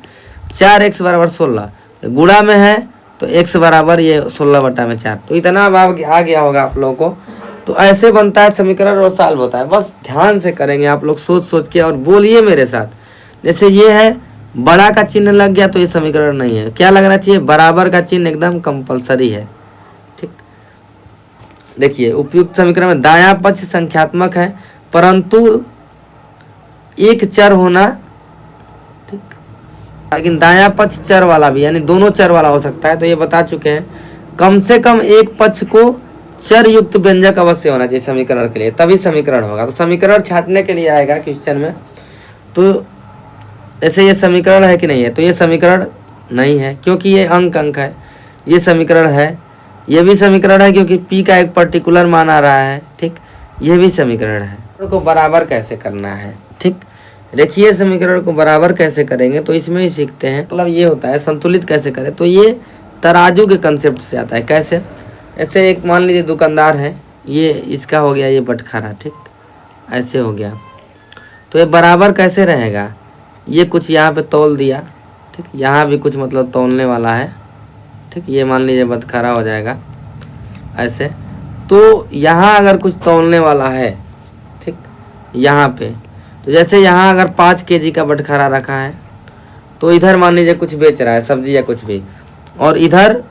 4x = 16, गुणा में है तो x बराबर ये 16/4, तो इतना अब आ गया होगा आप लोगों को। तो ऐसे बनता है समीकरण और सॉल्व होता है, बस ध्यान से करेंगे आप लोग, सोच सोच के, और बोलिए मेरे साथ। जैसे ये है बड़ा का चिन्ह लग गया तो ये समीकरण नहीं है, क्या लगना चाहिए, बराबर का चिन्ह एकदम कंपलसरी है, ठीक। देखिए उपयुक्त समीकरण में दायां पक्ष संख्यात्मक है, परंतु एक चर होना, ठीक, लेकिन दायां पक्ष चर वाला भी, यानी दोनों चर वाला हो सकता है, तो ये बता चुके हैं। कम से कम एक पक्ष को चर युक्त व्यंजक अवश्य होना चाहिए समीकरण के लिए, तभी समीकरण होगा। तो समीकरण छांटने के लिए आएगा क्वेश्चन में, तो ऐसे ये समीकरण है कि नहीं है, तो ये समीकरण नहीं है, क्योंकि ये अंक है। ये समीकरण है, ये भी समीकरण है, क्योंकि p का एक पर्टिकुलर मान आ रहा है, ठीक, ये भी समीकरण है। को बराबर कैसे करना है, ठीक, देखिए समीकरण को बराबर कैसे करेंगे, तो इसमें ही सीखते हैं। मतलब ये होता है संतुलित कैसे करें, तो ये तराजू के कंसेप्ट से आता है। कैसे, ऐसे एक मान लीजिए दुकानदार है, ये इसका हो गया ये बटखारा, ठीक, ऐसे हो गया, तो ये बराबर कैसे रहेगा, ये कुछ यहाँ पे तौल दिया, ठीक, यहाँ भी कुछ मतलब तौलने वाला है, ठीक, ये मान लीजिए बटखारा हो जाएगा ऐसे। तो यहाँ अगर कुछ तौलने वाला है, ठीक, यहाँ पे, तो जैसे यहाँ अगर 5 kg का बटखारा रखा है, तो इधर मान लीजिए कुछ बेच रहा है सब्जी या कुछ भी, और इधर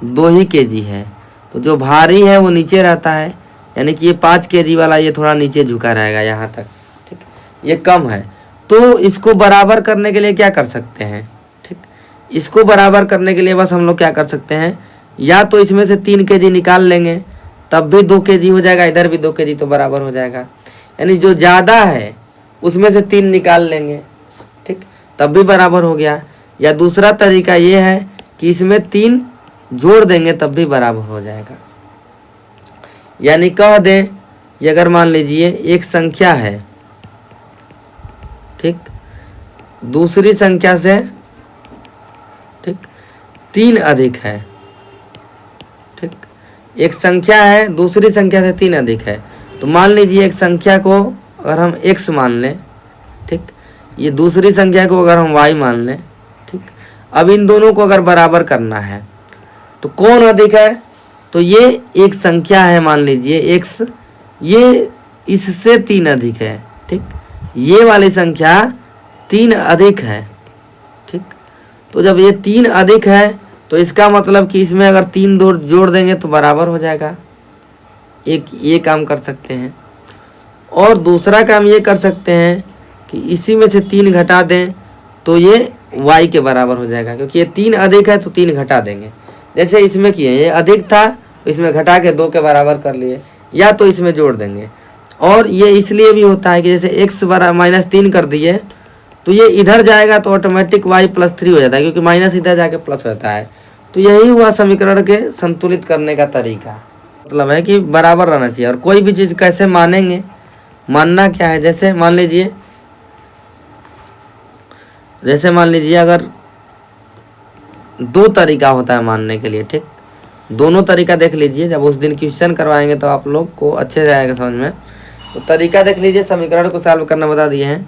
2 ही kg है, तो जो भारी है वो नीचे रहता है, यानी कि ये 5 kg वाला ये थोड़ा नीचे झुका रहेगा यहाँ तक, ठीक, ये कम है। तो इसको बराबर करने के लिए क्या कर सकते हैं, ठीक, इसको बराबर करने के लिए बस हम लोग क्या कर सकते हैं, या तो इसमें से 3 kg निकाल लेंगे, तब भी 2 kg हो जाएगा, इधर भी 2 kg, तो बराबर हो जाएगा। यानी जो ज़्यादा है उसमें से 3 निकाल लेंगे, ठीक, तब भी बराबर हो गया। या दूसरा तरीका ये है कि इसमें 3 जोड़ देंगे, तब भी बराबर हो जाएगा। यानी कह दें कि अगर मान लीजिए एक संख्या है, ठीक, दूसरी संख्या से, ठीक, 3 अधिक है, ठीक, एक संख्या है दूसरी संख्या से 3 अधिक है, तो मान लीजिए एक संख्या को अगर हम x मान लें, ठीक, ये दूसरी संख्या को अगर हम y मान लें, ठीक। अब इन दोनों को अगर बराबर करना है तो कौन अधिक है, तो ये एक संख्या है मान लीजिए x, ये इससे 3 अधिक है, ठीक, ये वाली संख्या 3 अधिक है। ठीक, तो जब ये 3 अधिक है तो इसका मतलब कि इसमें अगर 3 दो जोड़ देंगे तो बराबर हो जाएगा। एक ये काम कर सकते हैं। और दूसरा काम ये कर सकते हैं कि इसी में से 3 घटा दें तो ये y के बराबर हो जाएगा, क्योंकि ये 3 अधिक है तो 3 घटा देंगे। जैसे इसमें किए, ये अधिक था तो इसमें घटा के 2 के बराबर कर लिए, या तो इसमें जोड़ देंगे। और ये इसलिए भी होता है कि जैसे x बराबर -3 कर दिए तो ये इधर जाएगा तो ऑटोमेटिक y +3 हो जाता है, क्योंकि माइनस इधर जाके प्लस होता है। तो यही हुआ समीकरण के संतुलित करने का तरीका। मतलब है कि बराबर रहना चाहिए। और कोई भी चीज़ कैसे मानेंगे, मानना क्या है, जैसे मान लीजिए अगर 2 तरीका होता है मानने के लिए। ठीक, दोनों तरीका देख लीजिए, जब उस दिन क्वेश्चन करवाएंगे तो आप लोग को अच्छे जाएगा समझ में। तो तरीका देख लीजिए, समीकरण को सॉल्व करना बता दिए हैं।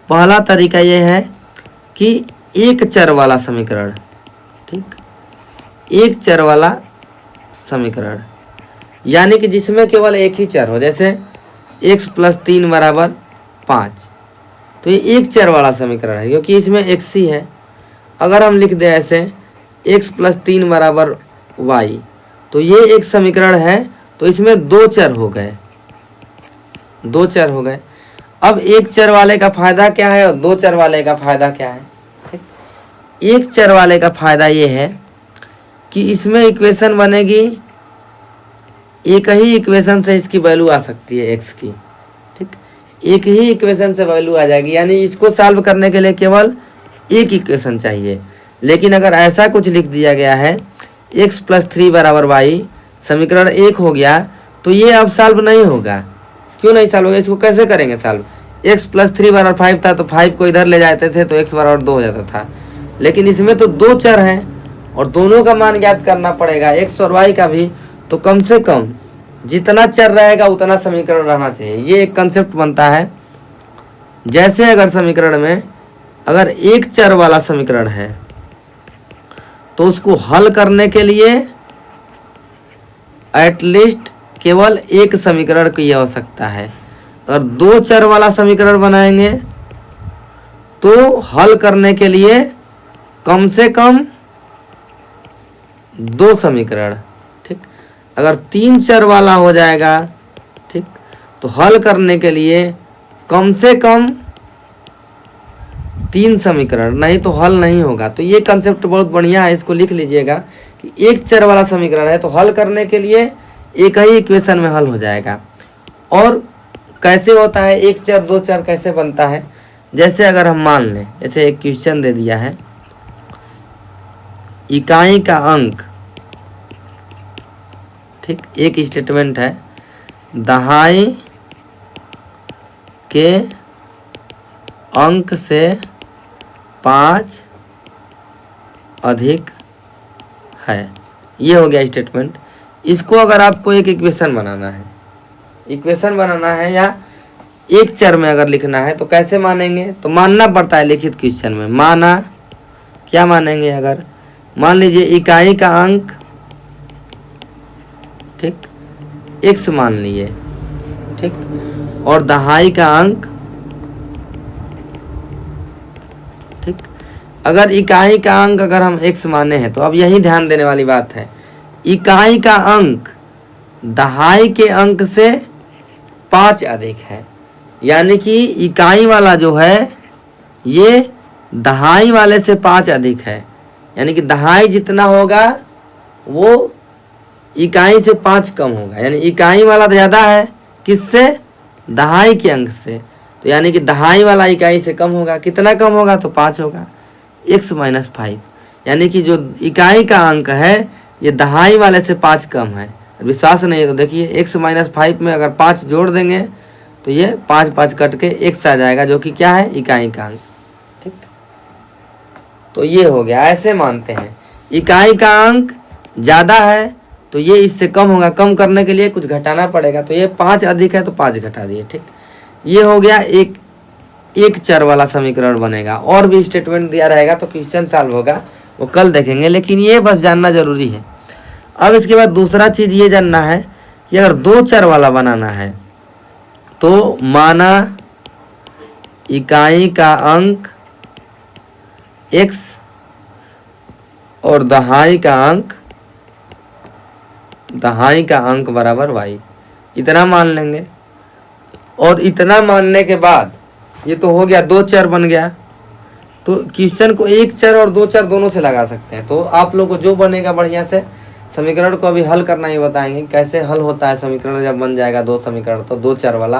पहला तरीका ये है कि एक चर वाला समीकरण। ठीक, एक चर वाला समीकरण यानी कि जिसमें केवल एक ही चर हो, जैसे x + 3 = 5। तो ये एक चर वाला समीकरण है, क्योंकि इसमें x ही है। अगर हम लिख दें ऐसे x + 3 = y, तो ये एक समीकरण है। तो इसमें 2 चर हो गए, 2 चर हो गए। अब एक चर वाले का फायदा क्या है और 2 चर वाले का फायदा क्या है। ठीक, एक चर वाले का फायदा ये है कि इसमें इक्वेशन बनेगी, एक ही इक्वेशन से इसकी वैल्यू आ सकती है x की। ठीक, एक ही इक्वेशन से वैल्यू आ जाएगी, यानी इसको सॉल्व करने के लिए केवल एक इक्वेशन चाहिए। लेकिन अगर ऐसा कुछ लिख दिया गया है x + 3 = y, समीकरण 1 हो गया, तो ये अब सॉल्व नहीं होगा। क्यों नहीं सॉल्व होगा, इसको कैसे करेंगे सॉल्व। x + 3 = 5 था तो 5 को इधर ले जाते थे तो x = 2 हो जाता था। लेकिन इसमें तो 2 चर हैं और दोनों का मान ज्ञात करना पड़ेगा, x और y का भी। तो कम से कम जितना चर रहेगा उतना समीकरण रहना चाहिए, ये एक कंसेप्ट बनता है। जैसे अगर समीकरण में अगर एक चर वाला समीकरण है तो उसको हल करने के लिए एटलीस्ट केवल एक समीकरण की आवश्यकता है। और 2 चर वाला समीकरण बनाएंगे तो हल करने के लिए कम से कम 2 समीकरण। ठीक, अगर 3 चर वाला हो जाएगा, ठीक, तो हल करने के लिए कम से कम 3 समीकरण, नहीं तो हल नहीं होगा। तो ये कंसेप्ट बहुत बढ़िया है, इसको लिख लीजिएगा कि एक चर वाला समीकरण है तो हल करने के लिए एक ही इक्वेशन में हल हो जाएगा। और कैसे होता है, एक चर 2 चर कैसे बनता है, जैसे अगर हम मान लें, जैसे एक क्वेश्चन दे दिया है, इकाई का अंक, ठीक, एक स्टेटमेंट है, दहाई के अंक से 5 अधिक है। ये हो गया स्टेटमेंट। इसको अगर आपको एक इक्वेशन बनाना है या एक चर में अगर लिखना है तो कैसे मानेंगे, तो मानना पड़ता है लिखित क्वेश्चन में। माना क्या मानेंगे, अगर मान लीजिए इकाई का अंक, ठीक, x मान लिए, ठीक, और दहाई का अंक, ठीक, अगर इकाई का अंक अगर हम x माने हैं तो अब यही ध्यान देने वाली बात है, इकाई का अंक दहाई के अंक से 5 अधिक है। यानी कि इकाई वाला जो है ये दहाई वाले से 5 अधिक है, यानी कि दहाई जितना होगा वो इकाई से 5 कम होगा। यानी इकाई वाला ज़्यादा है किससे, दहाई के अंक से। तो यानी कि दहाई वाला इकाई से कम होगा। कितना कम होगा, तो 5 होगा, x - 5। यानी कि जो इकाई का अंक है ये दहाई वाले से 5 कम है। विश्वास नहीं है तो देखिए x - 5 में अगर 5 जोड़ देंगे तो ये 5 5 कट के x आ जाएगा, जो कि क्या है, इकाई का अंक। ठीक, तो ये हो गया। ऐसे मानते हैं इकाई का अंक ज़्यादा है तो ये इससे कम होगा, कम करने के लिए कुछ घटाना पड़ेगा। तो ये 5 अधिक है तो 5 घटा दिए। ठीक, ये हो गया एक चर वाला समीकरण बनेगा। और भी स्टेटमेंट दिया रहेगा तो क्वेश्चन सॉल्व होगा, वो कल देखेंगे, लेकिन ये बस जानना जरूरी है। अब इसके बाद दूसरा चीज़ ये जानना है कि अगर 2 चर वाला बनाना है तो माना इकाई का अंक x और दहाई का अंक बराबर y, इतना मान लेंगे। और इतना मानने के बाद ये तो हो गया, दो चर बन गया। तो क्वेश्चन को एक चर और दो चर दोनों से लगा सकते हैं। तो आप लोग को जो बनेगा बढ़िया से समीकरण को अभी हल करना ही बताएंगे, कैसे हल होता है समीकरण जब बन जाएगा दो समीकरण, तो दो चर वाला,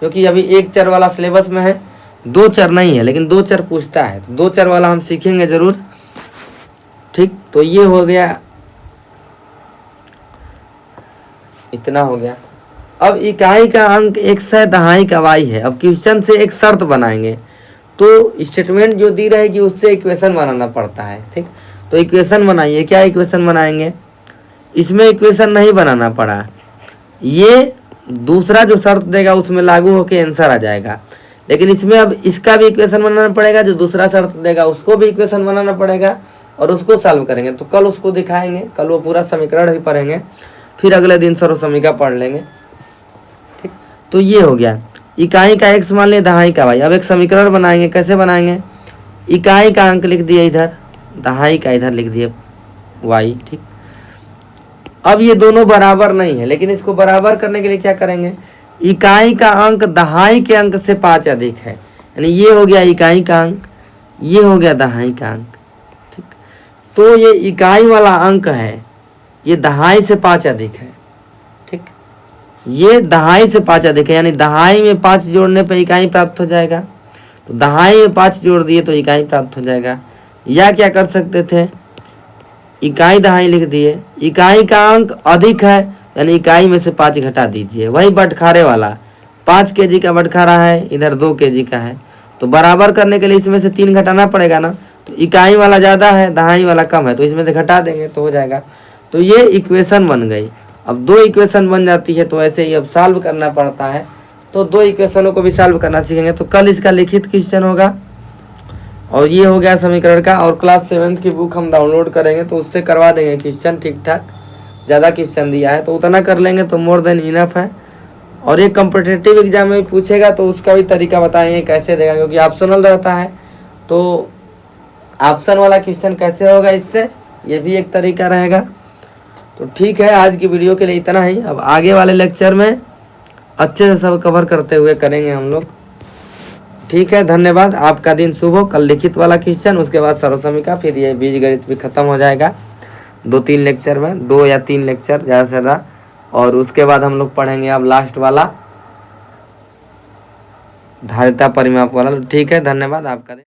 क्योंकि अभी एक चर वाला सिलेबस में है, दो चर नहीं है, लेकिन दो चर पूछता है, तो दो चर वाला हम सीखेंगे जरूर। ठीक, तो ये हो गया, इतना हो गया। अब इकाई का अंक x है, दहाई का y है। अब क्वेश्चन से एक शर्त बनाएंगे, तो स्टेटमेंट जो दी रहेगी उससे इक्वेशन बनाना पड़ता है। ठीक, तो इक्वेशन बनाइए। क्या इक्वेशन बनाएंगे? इसमें इक्वेशन नहीं बनाना पड़ा, ये दूसरा जो शर्त देगा उसमें लागू होकर आंसर आ जाएगा। लेकिन इसमें अब इसका भी इक्वेशन बनाना पड़ेगा, जो दूसरा शर्त देगा उसको भी इक्वेशन बनाना पड़ेगा, और उसको सॉल्व करेंगे। तो कल उसको दिखाएंगे, कल वो पूरा समीकरण ही पढ़ेंगे, फिर अगले दिन सर्वसमीका पढ़ लेंगे। ठीक, तो ये हो गया इकाई का x मान लिया, दहाई का y। अब एक समीकरण बनाएंगे, कैसे बनाएंगे? इकाई का अंक लिख दिए इधर, दहाई का इधर लिख दिए y। ठीक, अब ये दोनों बराबर नहीं है, लेकिन इसको बराबर करने के लिए क्या करेंगे? इकाई का अंक दहाई के अंक से 5 अधिक है, यानी ये हो गया इकाई का अंक, ये हो गया दहाई का अंक। ठीक, तो ये इकाई वाला अंक है, ये दहाई से 5 अधिक है। ठीक, ये दहाई से 5 अधिक है, यानी दहाई में 5 जोड़ने पर इकाई प्राप्त हो जाएगा। तो दहाई में 5 जोड़ दिए तो इकाई प्राप्त हो जाएगा। या क्या कर सकते थे, इकाई दहाई लिख दिए, इकाई का अंक अधिक है, यानी इकाई में से 5 घटा दीजिए। वही बटखारे वाला, 5 kg का बटखारा है, इधर 2 kg का है, तो बराबर करने के लिए इसमें से 3 घटाना पड़ेगा ना। तो इकाई वाला ज़्यादा है, दहाई वाला कम है, तो इसमें से घटा देंगे तो हो जाएगा। तो ये इक्वेशन बन गई। अब दो इक्वेशन बन जाती है, तो ऐसे ही अब सॉल्व करना पड़ता है। तो दो इक्वेशनों को भी सॉल्व करना सीखेंगे। तो कल इसका लिखित क्वेश्चन होगा, और ये हो गया समीकरण का। और क्लास 7 की बुक हम डाउनलोड करेंगे, तो उससे करवा देंगे क्वेश्चन ठीक ठाक। ज़्यादा क्वेश्चन दिया है तो उतना कर लेंगे तो मोर देन इनफ है। और ये कॉम्पिटिटिव एग्जाम में पूछेगा तो उसका भी तरीका बताएंगे कैसे देगा, क्योंकि ऑप्शनल रहता है। तो ऑप्शन वाला क्वेश्चन कैसे होगा इससे, ये भी एक तरीका रहेगा। तो ठीक है, आज की वीडियो के लिए इतना ही। अब आगे वाले लेक्चर में अच्छे से सब कवर करते हुए करेंगे हम लोग। ठीक है, धन्यवाद। आपका दिन शुभ हो। कल लिखित वाला क्वेश्चन, उसके बाद सर्वसमीका, फिर ये बीजगणित भी खत्म हो जाएगा 2-3 लेक्चर में, 2 या 3 लेक्चर ज़्यादा से ज़्यादा। और उसके बाद हम लोग पढ़ेंगे अब लास्ट वाला धारिता परिमाप वाला। ठीक है, धन्यवाद आपका दिन।